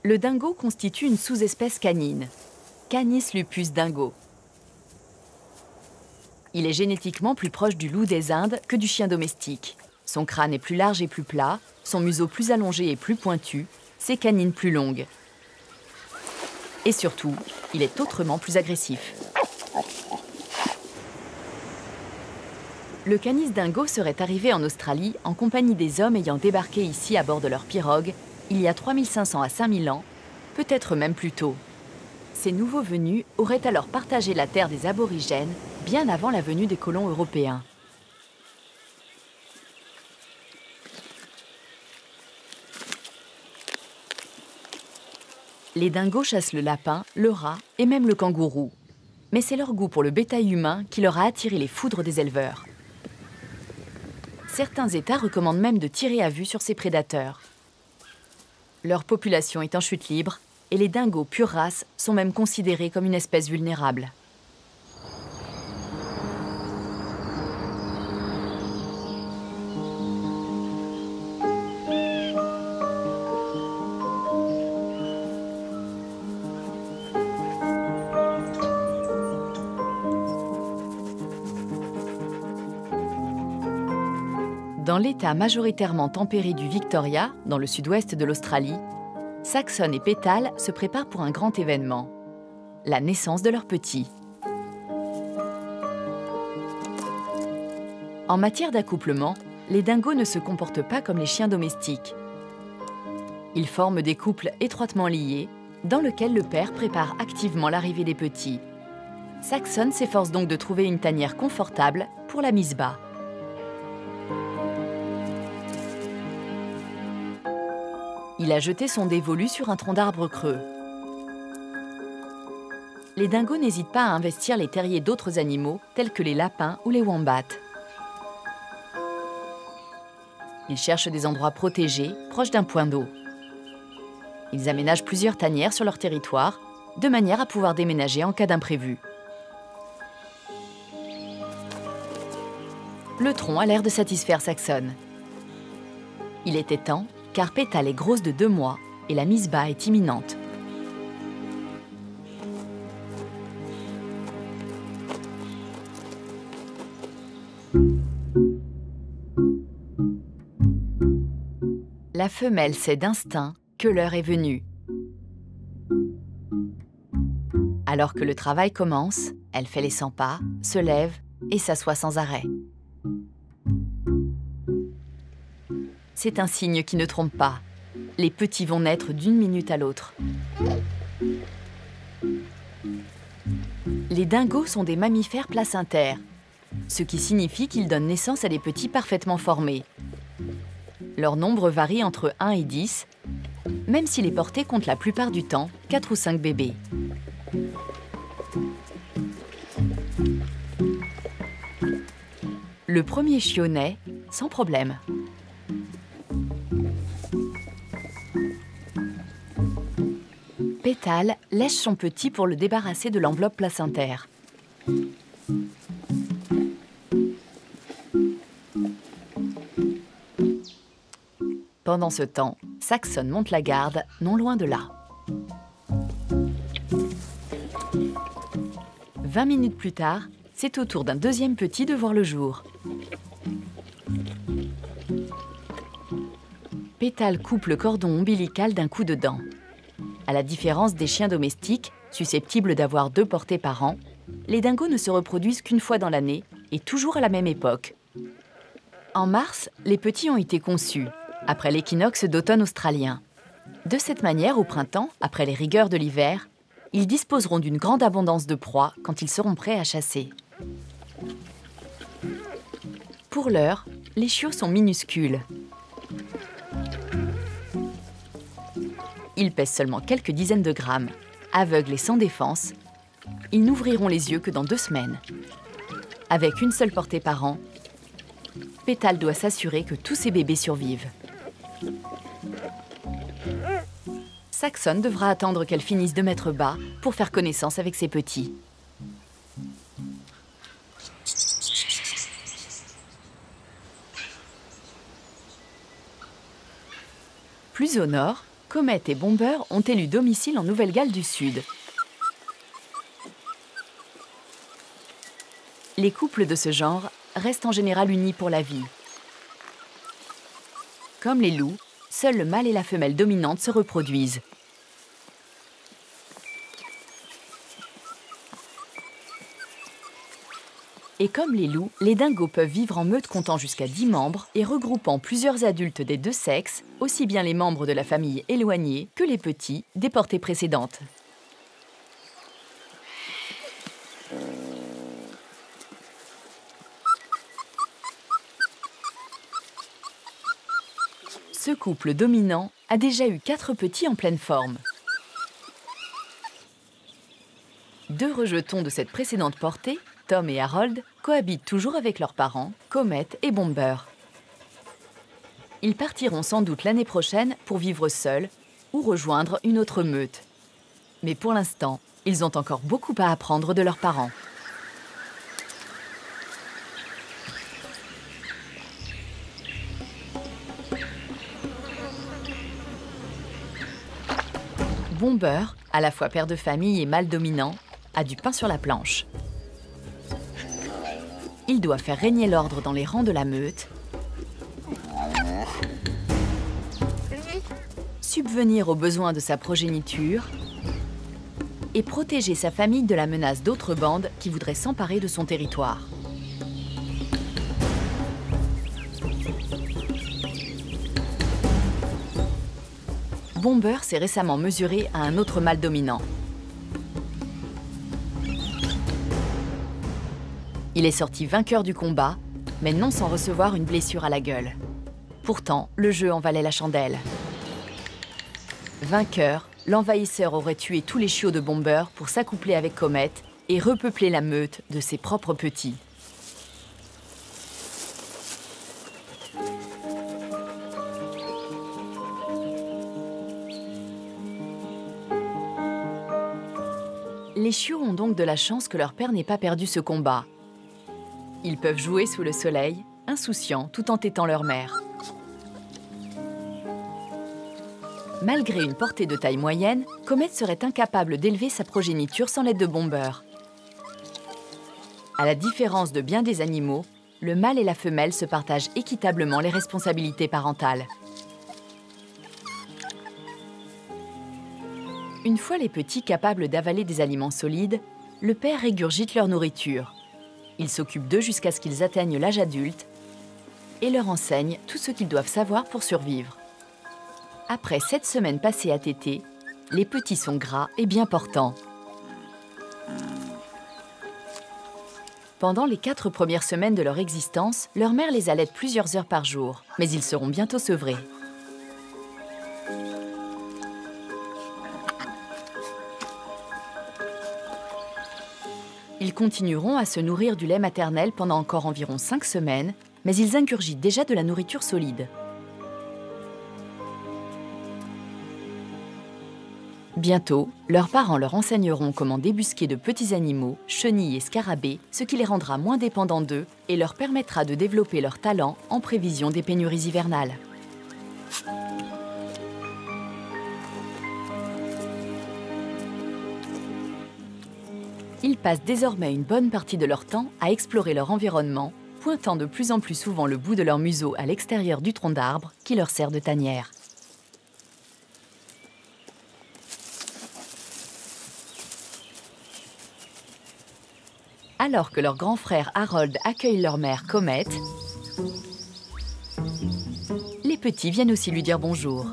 Le dingo constitue une sous-espèce canine, Canis lupus dingo. Il est génétiquement plus proche du loup des Indes que du chien domestique. Son crâne est plus large et plus plat, son museau plus allongé et plus pointu, ses canines plus longues. Et surtout, il est autrement plus agressif. Le Canis dingo serait arrivé en Australie en compagnie des hommes ayant débarqué ici à bord de leur pirogue il y a 3500 à 5000 ans, peut-être même plus tôt. Ces nouveaux venus auraient alors partagé la terre des aborigènes bien avant la venue des colons européens. Les dingos chassent le lapin, le rat et même le kangourou. Mais c'est leur goût pour le bétail humain qui leur a attiré les foudres des éleveurs. Certains États recommandent même de tirer à vue sur ces prédateurs. Leur population est en chute libre et les dingos pure race sont même considérés comme une espèce vulnérable. Dans l'État majoritairement tempéré du Victoria, dans le sud-ouest de l'Australie, Saxon et Pétale se préparent pour un grand événement, la naissance de leur petit. En matière d'accouplement, les dingos ne se comportent pas comme les chiens domestiques. Ils forment des couples étroitement liés, dans lesquels le père prépare activement l'arrivée des petits. Saxon s'efforce donc de trouver une tanière confortable pour la mise bas. Il a jeté son dévolu sur un tronc d'arbre creux. Les dingos n'hésitent pas à investir les terriers d'autres animaux, tels que les lapins ou les wombats. Ils cherchent des endroits protégés, proches d'un point d'eau. Ils aménagent plusieurs tanières sur leur territoire, de manière à pouvoir déménager en cas d'imprévu. Le tronc a l'air de satisfaire Saxon. Il était temps, car Pétale est grosse de 2 mois et la mise bas est imminente. La femelle sait d'instinct que l'heure est venue. Alors que le travail commence, elle fait les 100 pas, se lève et s'assoit sans arrêt. C'est un signe qui ne trompe pas. Les petits vont naître d'une minute à l'autre. Les dingos sont des mammifères placentaires, ce qui signifie qu'ils donnent naissance à des petits parfaitement formés. Leur nombre varie entre 1 et 10, même si les portées comptent la plupart du temps 4 ou 5 bébés. Le premier chiot naît sans problème. Pétale lèche son petit pour le débarrasser de l'enveloppe placentaire. Pendant ce temps, Saxon monte la garde, non loin de là. 20 minutes plus tard, c'est au tour d'un deuxième petit de voir le jour. Pétale coupe le cordon ombilical d'un coup de dent. À la différence des chiens domestiques, susceptibles d'avoir 2 portées par an, les dingos ne se reproduisent qu'une fois dans l'année et toujours à la même époque. En mars, les petits ont été conçus, après l'équinoxe d'automne australien. De cette manière, au printemps, après les rigueurs de l'hiver, ils disposeront d'une grande abondance de proies quand ils seront prêts à chasser. Pour l'heure, les chiots sont minuscules. Ils pèsent seulement quelques dizaines de grammes. Aveugles et sans défense, ils n'ouvriront les yeux que dans 2 semaines. Avec une seule portée par an, Pétale doit s'assurer que tous ses bébés survivent. Saxon devra attendre qu'elle finisse de mettre bas pour faire connaissance avec ses petits. Plus au nord, Comet et Bomber ont élu domicile en Nouvelle-Galles du Sud. Les couples de ce genre restent en général unis pour la vie. Comme les loups, seuls le mâle et la femelle dominante se reproduisent. Et comme les loups, les dingos peuvent vivre en meute comptant jusqu'à 10 membres et regroupant plusieurs adultes des 2 sexes, aussi bien les membres de la famille éloignée que les petits des portées précédentes. Ce couple dominant a déjà eu 4 petits en pleine forme. 2 rejetons de cette précédente portée, Tom et Harold, cohabitent toujours avec leurs parents, Comet et Bomber. Ils partiront sans doute l'année prochaine pour vivre seuls ou rejoindre une autre meute. Mais pour l'instant, ils ont encore beaucoup à apprendre de leurs parents. Bomber, à la fois père de famille et mâle dominant, a du pain sur la planche. Il doit faire régner l'ordre dans les rangs de la meute, subvenir aux besoins de sa progéniture et protéger sa famille de la menace d'autres bandes qui voudraient s'emparer de son territoire. Bomber s'est récemment mesuré à un autre mâle dominant. Il est sorti vainqueur du combat, mais non sans recevoir une blessure à la gueule. Pourtant, le jeu en valait la chandelle. Vainqueur, l'envahisseur aurait tué tous les chiots de Bomber pour s'accoupler avec Comet et repeupler la meute de ses propres petits. Les chiots ont donc de la chance que leur père n'ait pas perdu ce combat. Ils peuvent jouer sous le soleil, insouciants tout en tétant leur mère. Malgré une portée de taille moyenne, Comet serait incapable d'élever sa progéniture sans l'aide de Bomber. À la différence de bien des animaux, le mâle et la femelle se partagent équitablement les responsabilités parentales. Une fois les petits capables d'avaler des aliments solides, le père régurgite leur nourriture. Il s'occupe d'eux jusqu'à ce qu'ils atteignent l'âge adulte et leur enseigne tout ce qu'ils doivent savoir pour survivre. Après 7 semaines passées à téter, les petits sont gras et bien portants. Pendant les 4 premières semaines de leur existence, leur mère les allaite plusieurs heures par jour, mais ils seront bientôt sevrés. Ils continueront à se nourrir du lait maternel pendant encore environ 5 semaines, mais ils ingurgitent déjà de la nourriture solide. Bientôt, leurs parents leur enseigneront comment débusquer de petits animaux, chenilles et scarabées, ce qui les rendra moins dépendants d'eux et leur permettra de développer leur talent en prévision des pénuries hivernales. Ils passent désormais une bonne partie de leur temps à explorer leur environnement, pointant de plus en plus souvent le bout de leur museau à l'extérieur du tronc d'arbre qui leur sert de tanière. Alors que leur grand frère Harold accueille leur mère Comet, les petits viennent aussi lui dire bonjour.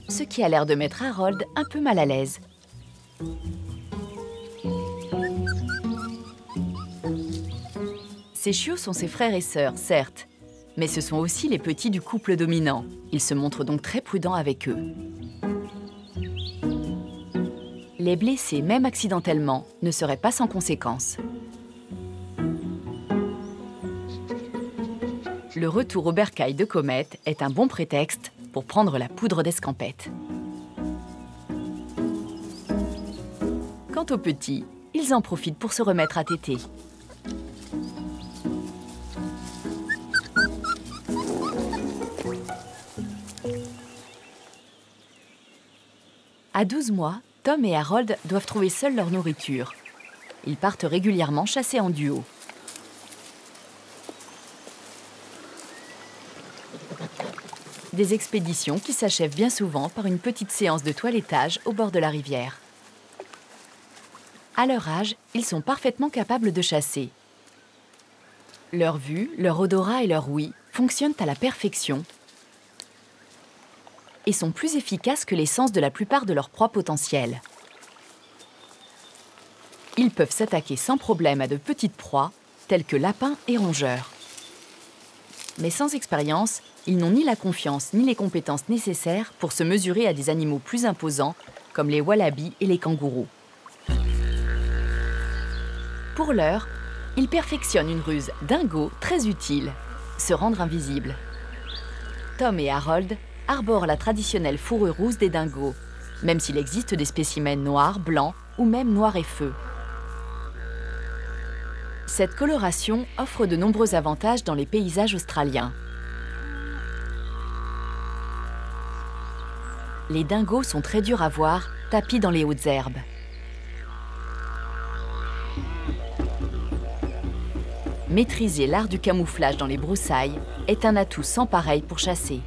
Ce qui a l'air de mettre Harold un peu mal à l'aise. Ces chiots sont ses frères et sœurs, certes, mais ce sont aussi les petits du couple dominant. Il se montre donc très prudent avec eux. Les blesser, même accidentellement, ne seraient pas sans conséquences. Le retour au bercail de Comet est un bon prétexte pour prendre la poudre d'escampette. Quant aux petits, ils en profitent pour se remettre à téter. À 12 mois, Tom et Harold doivent trouver seuls leur nourriture. Ils partent régulièrement chasser en duo. Des expéditions qui s'achèvent bien souvent par une petite séance de toilettage au bord de la rivière. À leur âge, ils sont parfaitement capables de chasser. Leur vue, leur odorat et leur ouïe fonctionnent à la perfection et sont plus efficaces que les sens de la plupart de leurs proies potentielles. Ils peuvent s'attaquer sans problème à de petites proies, telles que lapins et rongeurs. Mais sans expérience, ils n'ont ni la confiance ni les compétences nécessaires pour se mesurer à des animaux plus imposants, comme les wallabies et les kangourous. Pour l'heure, ils perfectionnent une ruse dingo très utile, se rendre invisibles. Tom et Harold arborent la traditionnelle fourrure rousse des dingos, même s'il existe des spécimens noirs, blancs ou même noirs et feu. Cette coloration offre de nombreux avantages dans les paysages australiens. Les dingos sont très durs à voir, tapis dans les hautes herbes. Maîtriser l'art du camouflage dans les broussailles est un atout sans pareil pour chasser.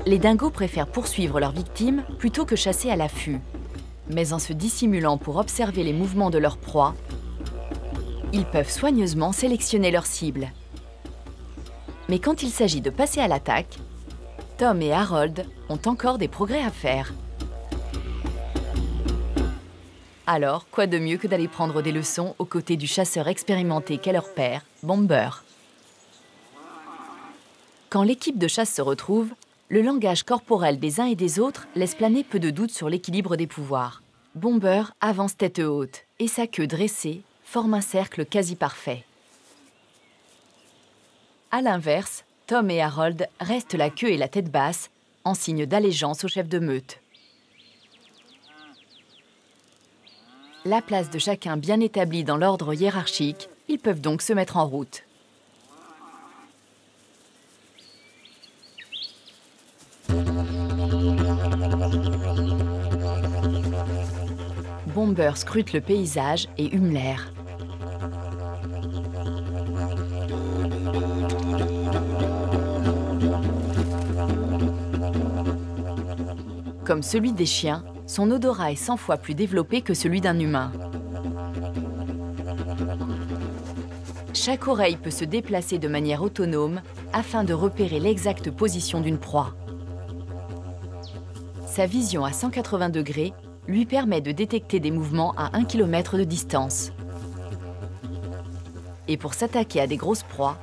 Les dingos préfèrent poursuivre leurs victimes plutôt que chasser à l'affût. Mais en se dissimulant pour observer les mouvements de leur proie, ils peuvent soigneusement sélectionner leurs cibles. Mais quand il s'agit de passer à l'attaque, Tom et Harold ont encore des progrès à faire. Alors, quoi de mieux que d'aller prendre des leçons aux côtés du chasseur expérimenté qu'est leur père, Bomber. Quand l'équipe de chasse se retrouve, le langage corporel des uns et des autres laisse planer peu de doute sur l'équilibre des pouvoirs. Bomber avance tête haute et sa queue dressée forme un cercle quasi parfait. À l'inverse, Tom et Harold restent la queue et la tête basse, en signe d'allégeance au chef de meute. La place de chacun bien établie dans l'ordre hiérarchique, ils peuvent donc se mettre en route. Bomber scrute le paysage et hume l'air. Comme celui des chiens, son odorat est 100 fois plus développé que celui d'un humain. Chaque oreille peut se déplacer de manière autonome afin de repérer l'exacte position d'une proie. Sa vision à 180 degrés lui permet de détecter des mouvements à 1 km de distance. Et pour s'attaquer à des grosses proies,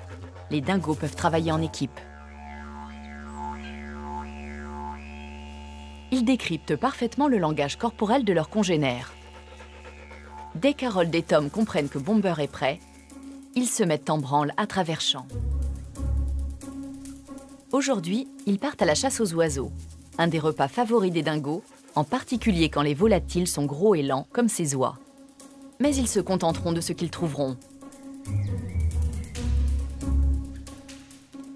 les dingos peuvent travailler en équipe. Ils décryptent parfaitement le langage corporel de leurs congénères. Dès qu'Harold et Tom comprennent que Bomber est prêt, ils se mettent en branle à travers champs. Aujourd'hui, ils partent à la chasse aux oiseaux, un des repas favoris des dingos, en particulier quand les volatiles sont gros et lents comme ces oies. Mais ils se contenteront de ce qu'ils trouveront.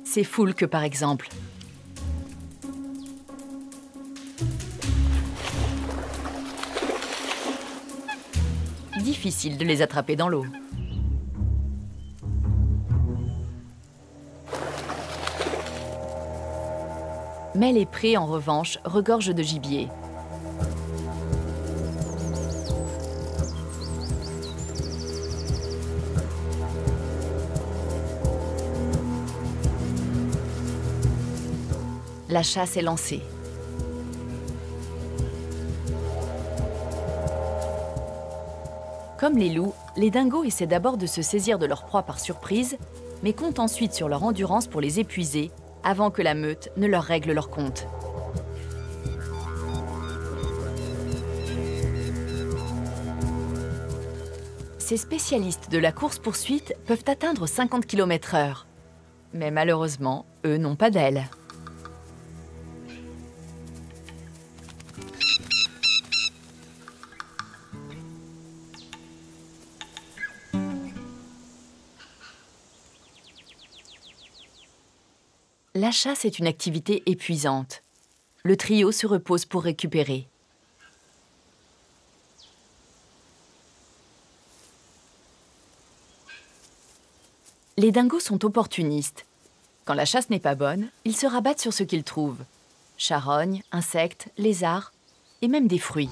Ces foulques, par exemple. Difficile de les attraper dans l'eau. Mais les prés, en revanche, regorgent de gibier. La chasse est lancée. Comme les loups, les dingos essaient d'abord de se saisir de leur proie par surprise, mais comptent ensuite sur leur endurance pour les épuiser avant que la meute ne leur règle leur compte. Ces spécialistes de la course-poursuite peuvent atteindre 50 km/h. Mais malheureusement, eux n'ont pas d'ailes. La chasse est une activité épuisante. Le trio se repose pour récupérer. Les dingos sont opportunistes. Quand la chasse n'est pas bonne, ils se rabattent sur ce qu'ils trouvent. Charognes, insectes, lézards et même des fruits.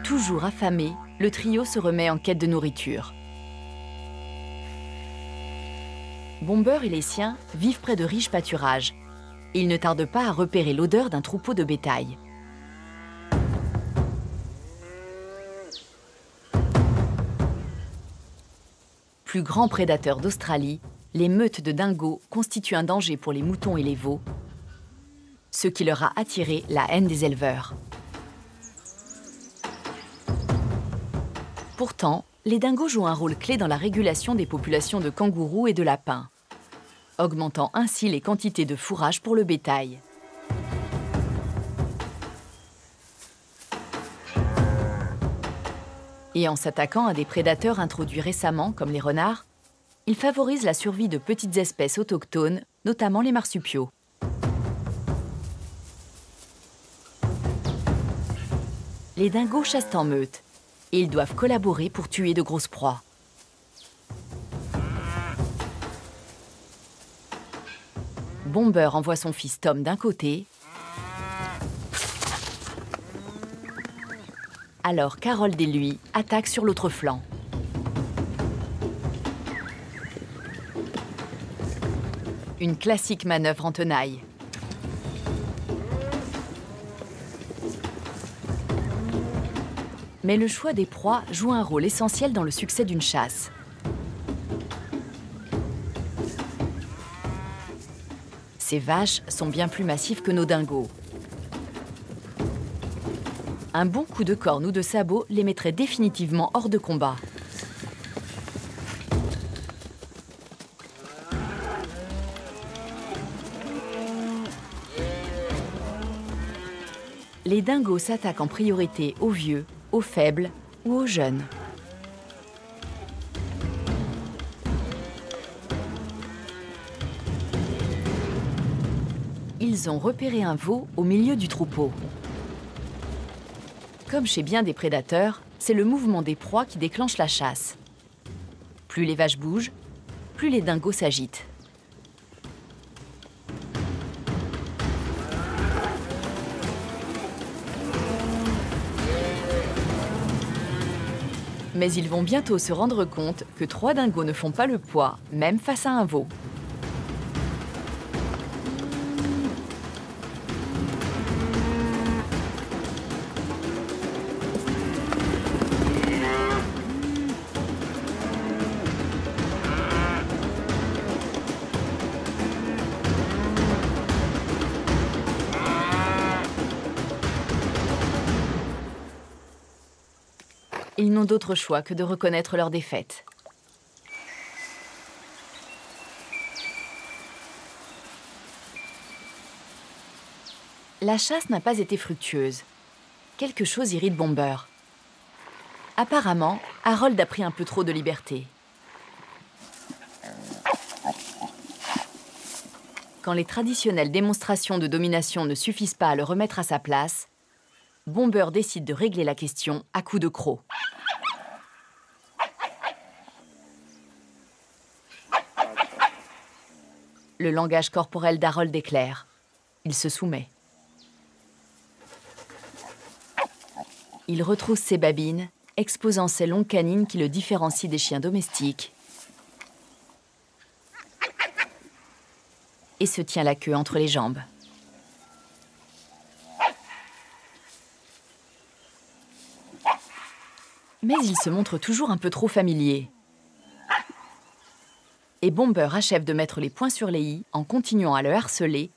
Toujours affamé, le trio se remet en quête de nourriture. Bomber et les siens vivent près de riches pâturages. Ils ne tardent pas à repérer l'odeur d'un troupeau de bétail. Plus grands prédateurs d'Australie, les meutes de dingos constituent un danger pour les moutons et les veaux, ce qui leur a attiré la haine des éleveurs. Pourtant, les dingos jouent un rôle clé dans la régulation des populations de kangourous et de lapins, augmentant ainsi les quantités de fourrage pour le bétail. Et en s'attaquant à des prédateurs introduits récemment, comme les renards, ils favorisent la survie de petites espèces autochtones, notamment les marsupiaux. Les dingos chassent en meute. Et ils doivent collaborer pour tuer de grosses proies. Bomber envoie son fils Tom d'un côté, alors qu'Harold et lui attaquent sur l'autre flanc. Une classique manœuvre en tenaille. Mais le choix des proies joue un rôle essentiel dans le succès d'une chasse. Ces vaches sont bien plus massives que nos dingos. Un bon coup de corne ou de sabot les mettrait définitivement hors de combat. Les dingos s'attaquent en priorité aux vieux, aux faibles ou aux jeunes. Ils ont repéré un veau au milieu du troupeau. Comme chez bien des prédateurs, c'est le mouvement des proies qui déclenche la chasse. Plus les vaches bougent, plus les dingos s'agitent. Mais ils vont bientôt se rendre compte que 3 dingos ne font pas le poids, même face à un veau. Ils n'ont d'autre choix que de reconnaître leur défaite. La chasse n'a pas été fructueuse. Quelque chose irrite Bomber. Apparemment, Harold a pris un peu trop de liberté. Quand les traditionnelles démonstrations de domination ne suffisent pas à le remettre à sa place, Bomber décide de régler la question à coups de croc. Le langage corporel d'Harold est clair. Il se soumet. Il retrousse ses babines, exposant ses longues canines qui le différencient des chiens domestiques, et se tient la queue entre les jambes. Mais il se montre toujours un peu trop familier. Et Bomber achève de mettre les points sur les i en continuant à le harceler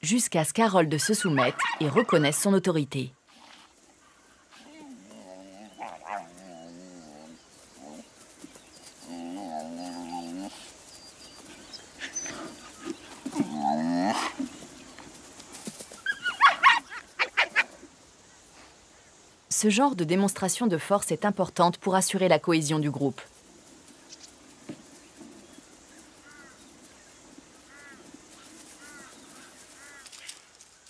jusqu'à ce qu'Harold se soumette et reconnaisse son autorité. Ce genre de démonstration de force est importante pour assurer la cohésion du groupe.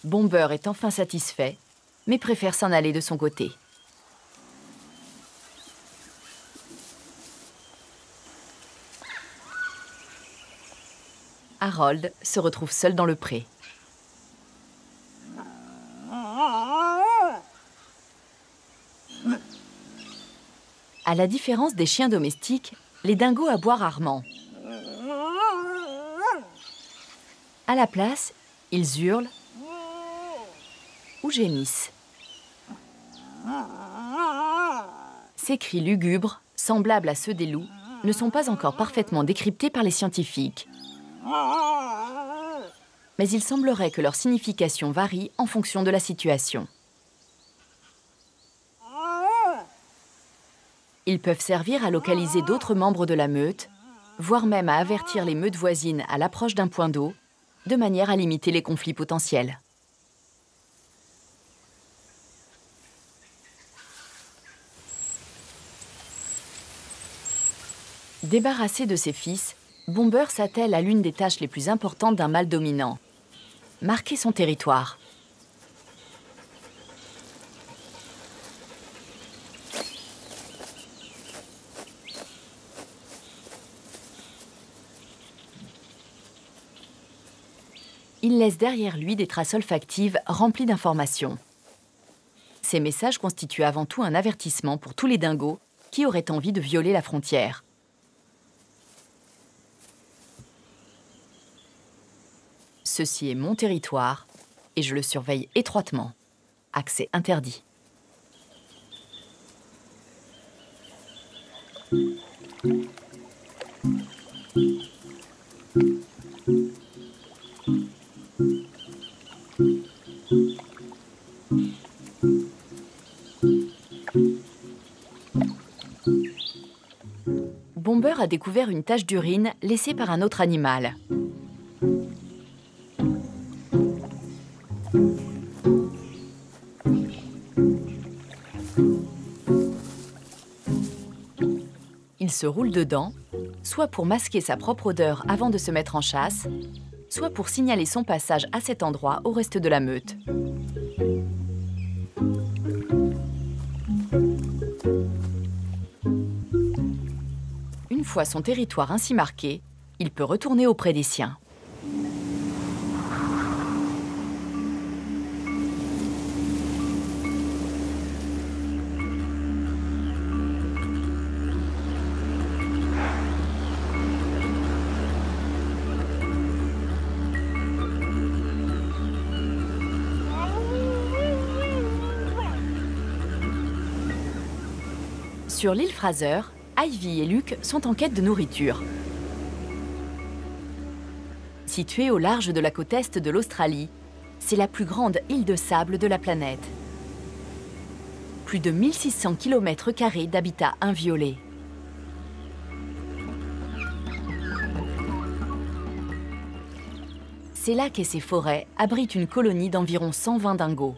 Bomber est enfin satisfait, mais préfère s'en aller de son côté. Harold se retrouve seul dans le pré. À la différence des chiens domestiques, les dingos aboient rarement. À la place, ils hurlent ou gémissent. Ces cris lugubres, semblables à ceux des loups, ne sont pas encore parfaitement décryptés par les scientifiques. Mais il semblerait que leur signification varie en fonction de la situation. Ils peuvent servir à localiser d'autres membres de la meute, voire même à avertir les meutes voisines à l'approche d'un point d'eau, de manière à limiter les conflits potentiels. Débarrassé de ses fils, Bomber s'attelle à l'une des tâches les plus importantes d'un mâle dominant, marquer son territoire. Il laisse derrière lui des traces olfactives remplies d'informations. Ces messages constituent avant tout un avertissement pour tous les dingos qui auraient envie de violer la frontière. Ceci est mon territoire et je le surveille étroitement. Accès interdit. Bomber a découvert une tache d'urine laissée par un autre animal. se roule dedans, soit pour masquer sa propre odeur avant de se mettre en chasse, soit pour signaler son passage à cet endroit au reste de la meute. Une fois son territoire ainsi marqué, il peut retourner auprès des siens. Sur l'île Fraser, Ivy et Luke sont en quête de nourriture. Située au large de la côte est de l'Australie, c'est la plus grande île de sable de la planète. Plus de 1600 km² d'habitat inviolé. Ces lacs et ces forêts abritent une colonie d'environ 120 dingos.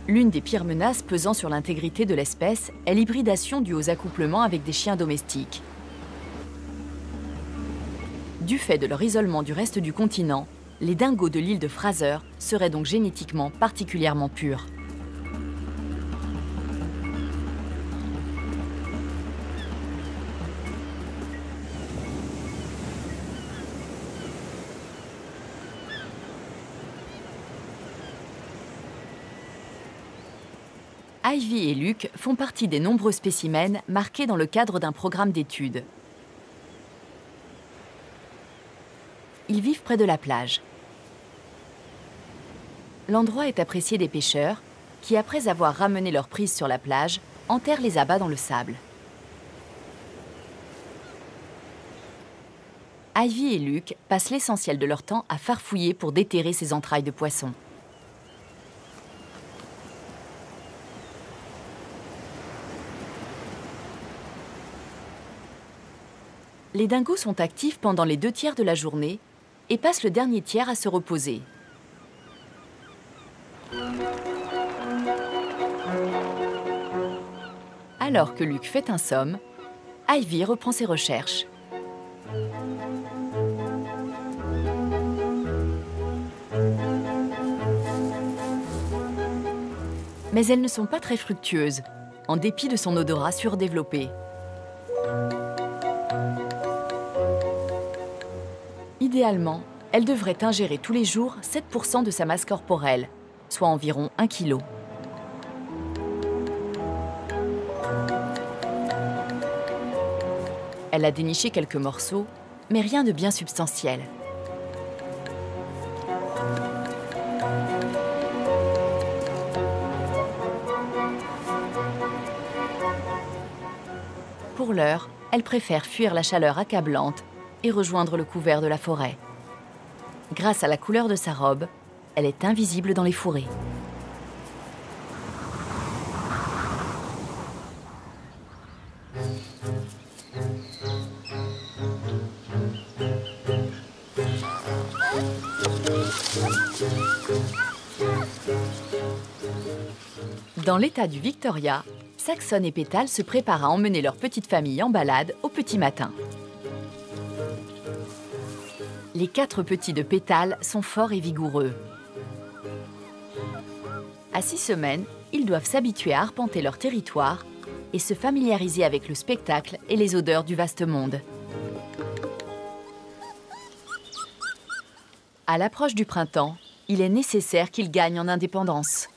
L'une des pires menaces pesant sur l'intégrité de l'espèce est l'hybridation due aux accouplements avec des chiens domestiques. Du fait de leur isolement du reste du continent, les dingos de l'île de Fraser seraient donc génétiquement particulièrement purs. Ivy et Luke font partie des nombreux spécimens marqués dans le cadre d'un programme d'études. Ils vivent près de la plage. L'endroit est apprécié des pêcheurs qui, après avoir ramené leur prise sur la plage, enterrent les abats dans le sable. Ivy et Luke passent l'essentiel de leur temps à farfouiller pour déterrer ces entrailles de poisson. Les dingos sont actifs pendant les 2 tiers de la journée et passent le dernier tiers à se reposer. Alors que Luke fait un somme, Ivy reprend ses recherches. Mais elles ne sont pas très fructueuses, en dépit de son odorat surdéveloppé. Idéalement, elle devrait ingérer tous les jours 7% de sa masse corporelle, soit environ 1 kg. Elle a déniché quelques morceaux, mais rien de bien substantiel. Pour l'heure, elle préfère fuir la chaleur accablante et rejoindre le couvert de la forêt. Grâce à la couleur de sa robe, elle est invisible dans les fourrés. Dans l'État du Victoria, Saxon et Pétale se préparent à emmener leur petite famille en balade au petit matin. Les 4 petits de Pétale sont forts et vigoureux. À 6 semaines, ils doivent s'habituer à arpenter leur territoire et se familiariser avec le spectacle et les odeurs du vaste monde. À l'approche du printemps, il est nécessaire qu'ils gagnent en indépendance.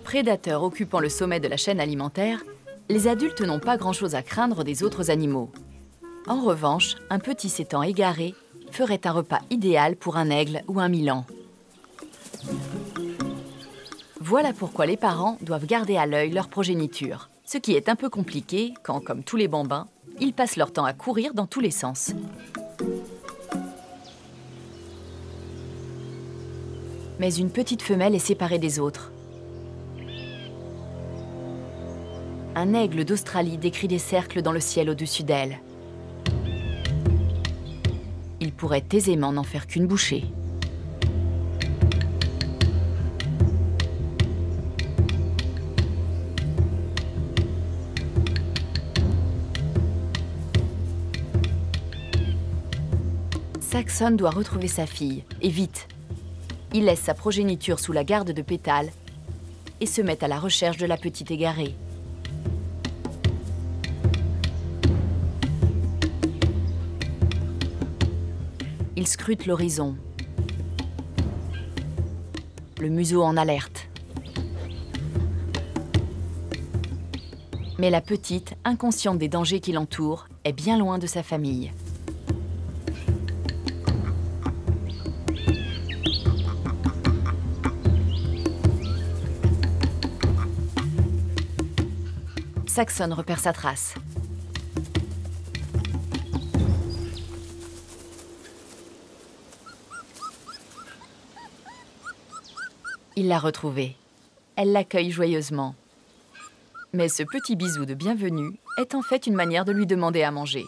Prédateurs occupant le sommet de la chaîne alimentaire, les adultes n'ont pas grand-chose à craindre des autres animaux. En revanche, un petit sétan égaré ferait un repas idéal pour un aigle ou un milan. Voilà pourquoi les parents doivent garder à l'œil leur progéniture. Ce qui est un peu compliqué quand, comme tous les bambins, ils passent leur temps à courir dans tous les sens. Mais une petite femelle est séparée des autres. Un aigle d'Australie décrit des cercles dans le ciel au-dessus d'elle. Il pourrait aisément n'en faire qu'une bouchée. Saxon doit retrouver sa fille, et vite. Il laisse sa progéniture sous la garde de Pétale et se met à la recherche de la petite égarée. Il scrute l'horizon, le museau en alerte. Mais la petite, inconsciente des dangers qui l'entourent, est bien loin de sa famille. Saxon repère sa trace. Il l'a retrouvée. Elle l'accueille joyeusement. Mais ce petit bisou de bienvenue est en fait une manière de lui demander à manger.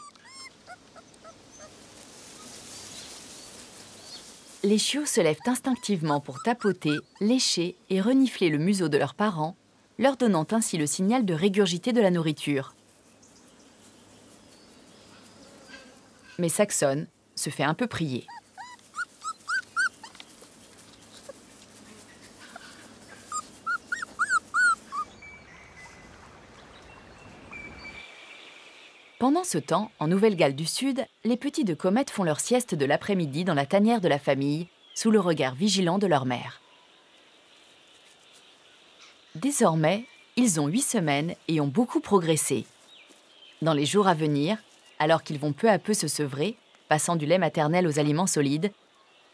Les chiots se lèvent instinctivement pour tapoter, lécher et renifler le museau de leurs parents, leur donnant ainsi le signal de régurgiter de la nourriture. Mais Saxon se fait un peu prier. Pendant ce temps, en Nouvelle-Galles du Sud, les petits de Comet font leur sieste de l'après-midi dans la tanière de la famille, sous le regard vigilant de leur mère. Désormais, ils ont 8 semaines et ont beaucoup progressé. Dans les jours à venir, alors qu'ils vont peu à peu se sevrer, passant du lait maternel aux aliments solides,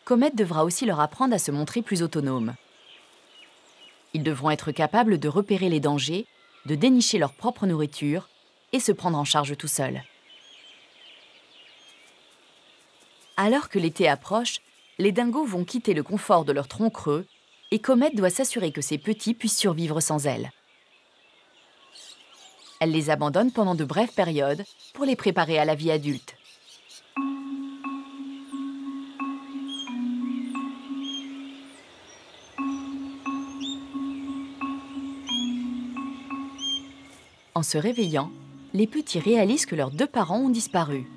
Comet devra aussi leur apprendre à se montrer plus autonomes. Ils devront être capables de repérer les dangers, de dénicher leur propre nourriture et se prendre en charge tout seuls. Alors que l'été approche, les dingos vont quitter le confort de leur tronc creux et Comet doit s'assurer que ses petits puissent survivre sans elle. Elle les abandonne pendant de brèves périodes pour les préparer à la vie adulte. En se réveillant, les petits réalisent que leurs 2 parents ont disparu.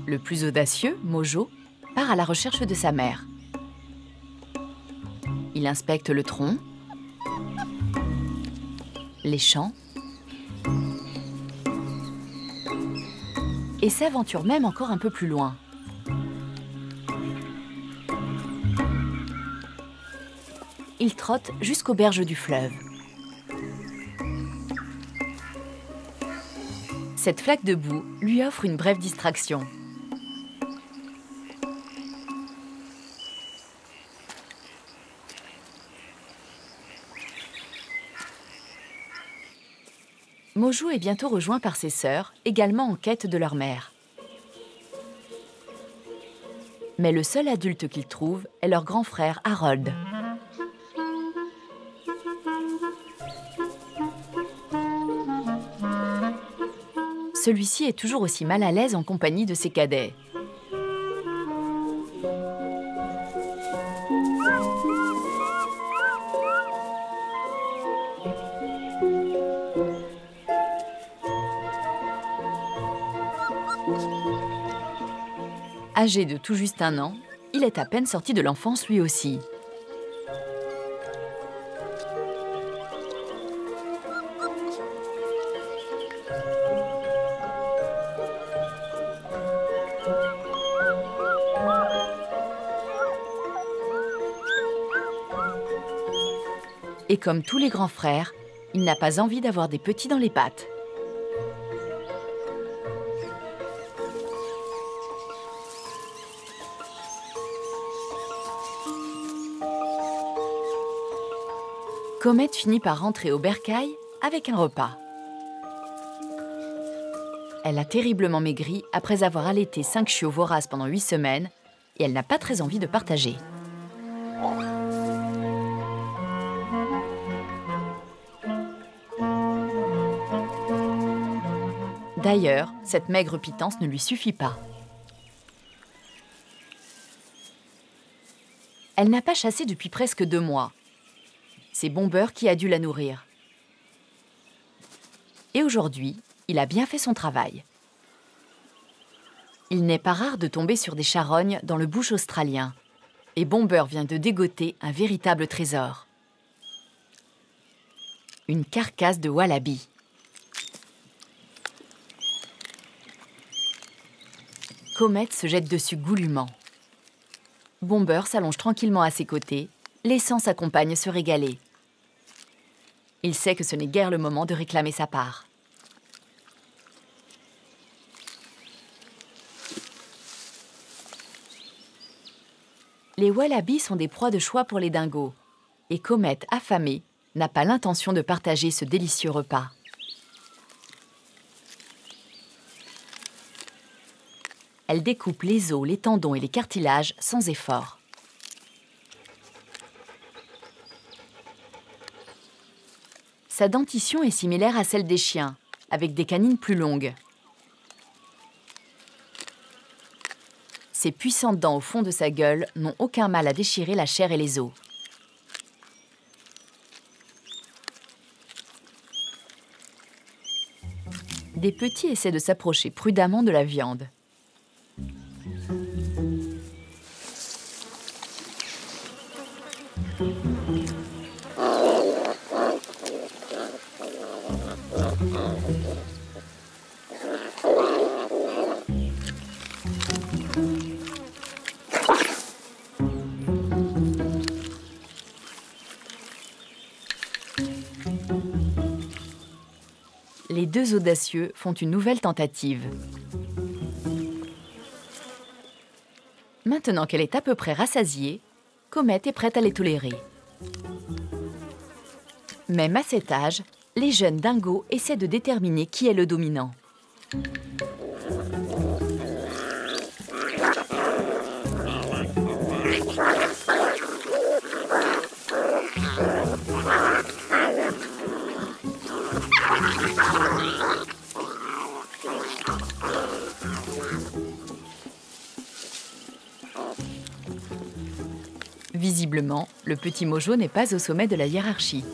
Le plus audacieux, Mojo, part à la recherche de sa mère. Il inspecte le tronc, les champs, et s'aventure même encore un peu plus loin. Il trotte jusqu'aux berges du fleuve. Cette flaque de boue lui offre une brève distraction. Mojo est bientôt rejoint par ses sœurs, également en quête de leur mère. Mais le seul adulte qu'ils trouvent est leur grand frère Harold. Celui-ci est toujours aussi mal à l'aise en compagnie de ses cadets. Âgé de tout juste 1 an, il est à peine sorti de l'enfance lui aussi. Et comme tous les grands frères, il n'a pas envie d'avoir des petits dans les pattes. Comet finit par rentrer au bercail avec un repas. Elle a terriblement maigri après avoir allaité 5 chiots voraces pendant 8 semaines et elle n'a pas très envie de partager. D'ailleurs, cette maigre pitance ne lui suffit pas. Elle n'a pas chassé depuis presque 2 mois. C'est Bomber qui a dû la nourrir. Et aujourd'hui, il a bien fait son travail. Il n'est pas rare de tomber sur des charognes dans le bush australien. Et Bomber vient de dégoter un véritable trésor. Une carcasse de wallaby. Comet se jette dessus goulûment. Bomber s'allonge tranquillement à ses côtés, laissant sa compagne se régaler. Il sait que ce n'est guère le moment de réclamer sa part. Les wallabies sont des proies de choix pour les dingos, et Comet, affamée, n'a pas l'intention de partager ce délicieux repas. Elle découpe les os, les tendons et les cartilages sans effort. Sa dentition est similaire à celle des chiens, avec des canines plus longues. Ses puissantes dents au fond de sa gueule n'ont aucun mal à déchirer la chair et les os. Des petits essaient de s'approcher prudemment de la viande. Les 2 audacieux font une nouvelle tentative. Maintenant qu'elle est à peu près rassasiée, Comet est prête à les tolérer. Même à cet âge, les jeunes dingos essaient de déterminer qui est le dominant. Visiblement, le petit Mojo n'est pas au sommet de la hiérarchie.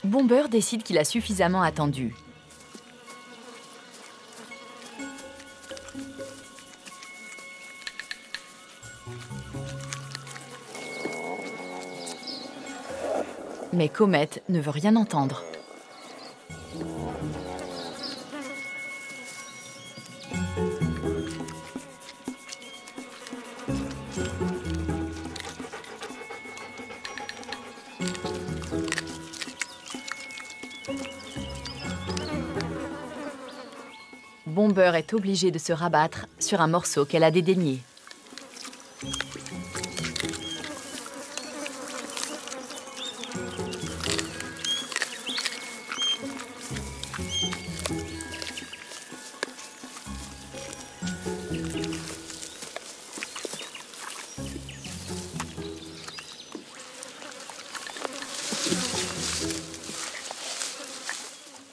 Bomber décide qu'il a suffisamment attendu. Mais Comet ne veut rien entendre. Bomber est obligé de se rabattre sur un morceau qu'elle a dédaigné.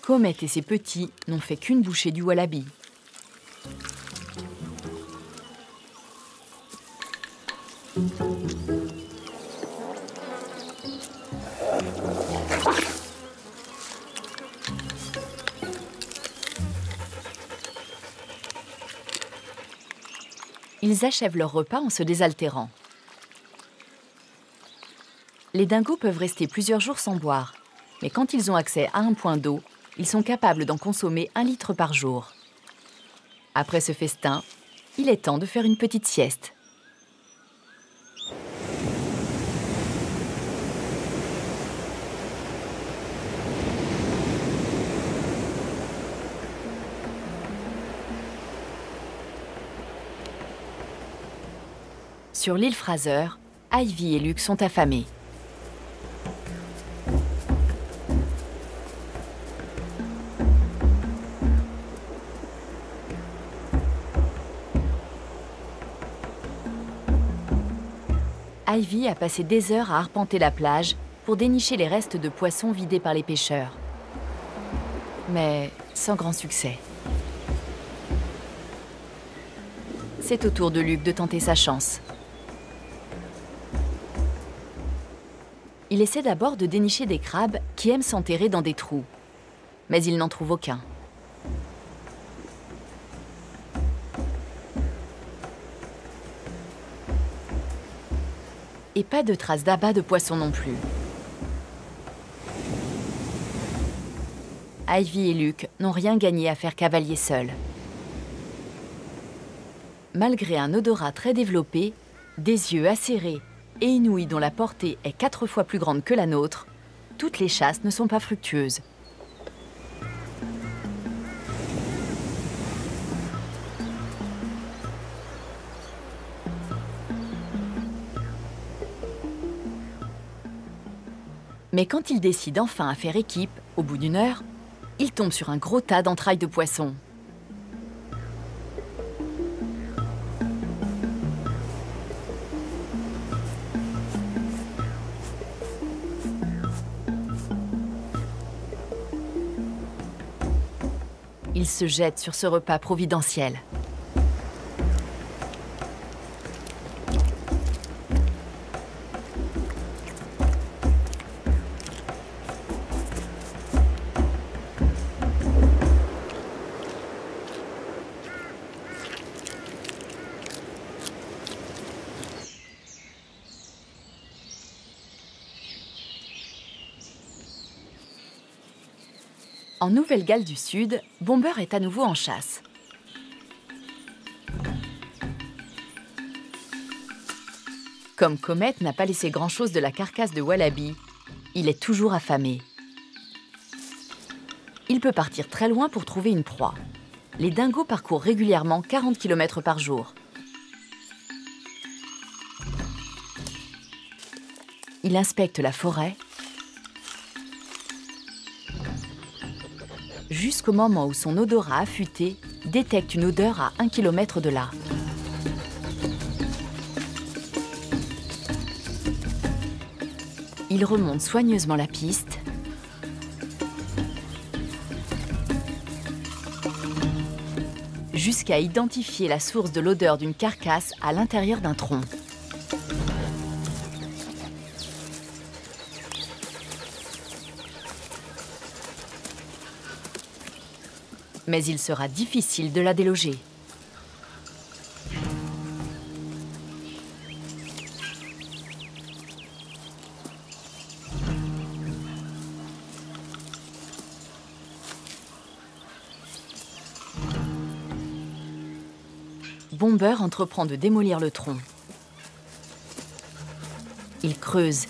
Comet et ses petits n'ont fait qu'une bouchée du wallaby. Ils achèvent leur repas en se désaltérant. Les dingos peuvent rester plusieurs jours sans boire, mais quand ils ont accès à un point d'eau, ils sont capables d'en consommer 1 litre par jour. Après ce festin, il est temps de faire une petite sieste. Sur l'île Fraser, Ivy et Luke sont affamés. Ivy a passé des heures à arpenter la plage pour dénicher les restes de poissons vidés par les pêcheurs. Mais sans grand succès. C'est au tour de Luke de tenter sa chance. Il essaie d'abord de dénicher des crabes qui aiment s'enterrer dans des trous. Mais il n'en trouve aucun. Et pas de traces d'abat de poisson non plus. Ivy et Luke n'ont rien gagné à faire cavalier seuls. Malgré un odorat très développé, des yeux acérés et une ouïe dont la portée est 4 fois plus grande que la nôtre, toutes les chasses ne sont pas fructueuses. Mais quand il décide enfin à faire équipe, au bout d'une heure, il tombe sur un gros tas d'entrailles de poisson. Il se jette sur ce repas providentiel. En Nouvelle-Galles du Sud, Bomber est à nouveau en chasse. Comme Comet n'a pas laissé grand-chose de la carcasse de Wallaby, il est toujours affamé. Il peut partir très loin pour trouver une proie. Les dingos parcourent régulièrement 40 km par jour. Il inspecte la forêt jusqu'au moment où son odorat affûté détecte une odeur à 1 km de là. Il remonte soigneusement la piste jusqu'à identifier la source de l'odeur d'une carcasse à l'intérieur d'un tronc. Mais il sera difficile de la déloger. Bomber entreprend de démolir le tronc. Il creuse,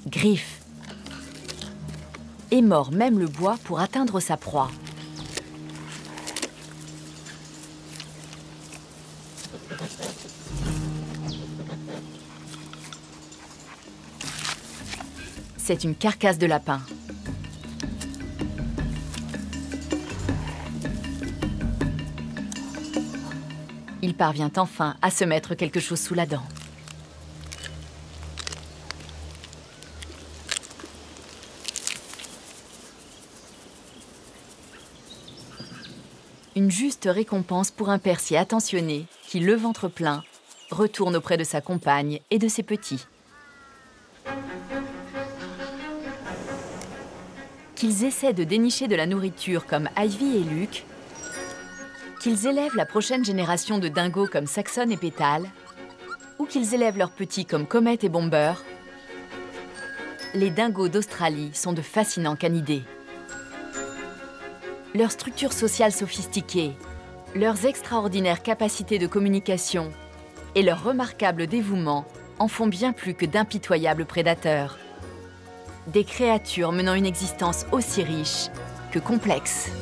griffe, et mord même le bois pour atteindre sa proie. C'est une carcasse de lapin. Il parvient enfin à se mettre quelque chose sous la dent. Une juste récompense pour un père si attentionné qui, le ventre plein, retourne auprès de sa compagne et de ses petits. Qu'ils essaient de dénicher de la nourriture comme Ivy et Luke, qu'ils élèvent la prochaine génération de dingos comme Saxon et Pétale, ou qu'ils élèvent leurs petits comme Comet et Bomber, les dingos d'Australie sont de fascinants canidés. Leur structure sociale sophistiquée, leurs extraordinaires capacités de communication et leur remarquable dévouement en font bien plus que d'impitoyables prédateurs. Des créatures menant une existence aussi riche que complexe.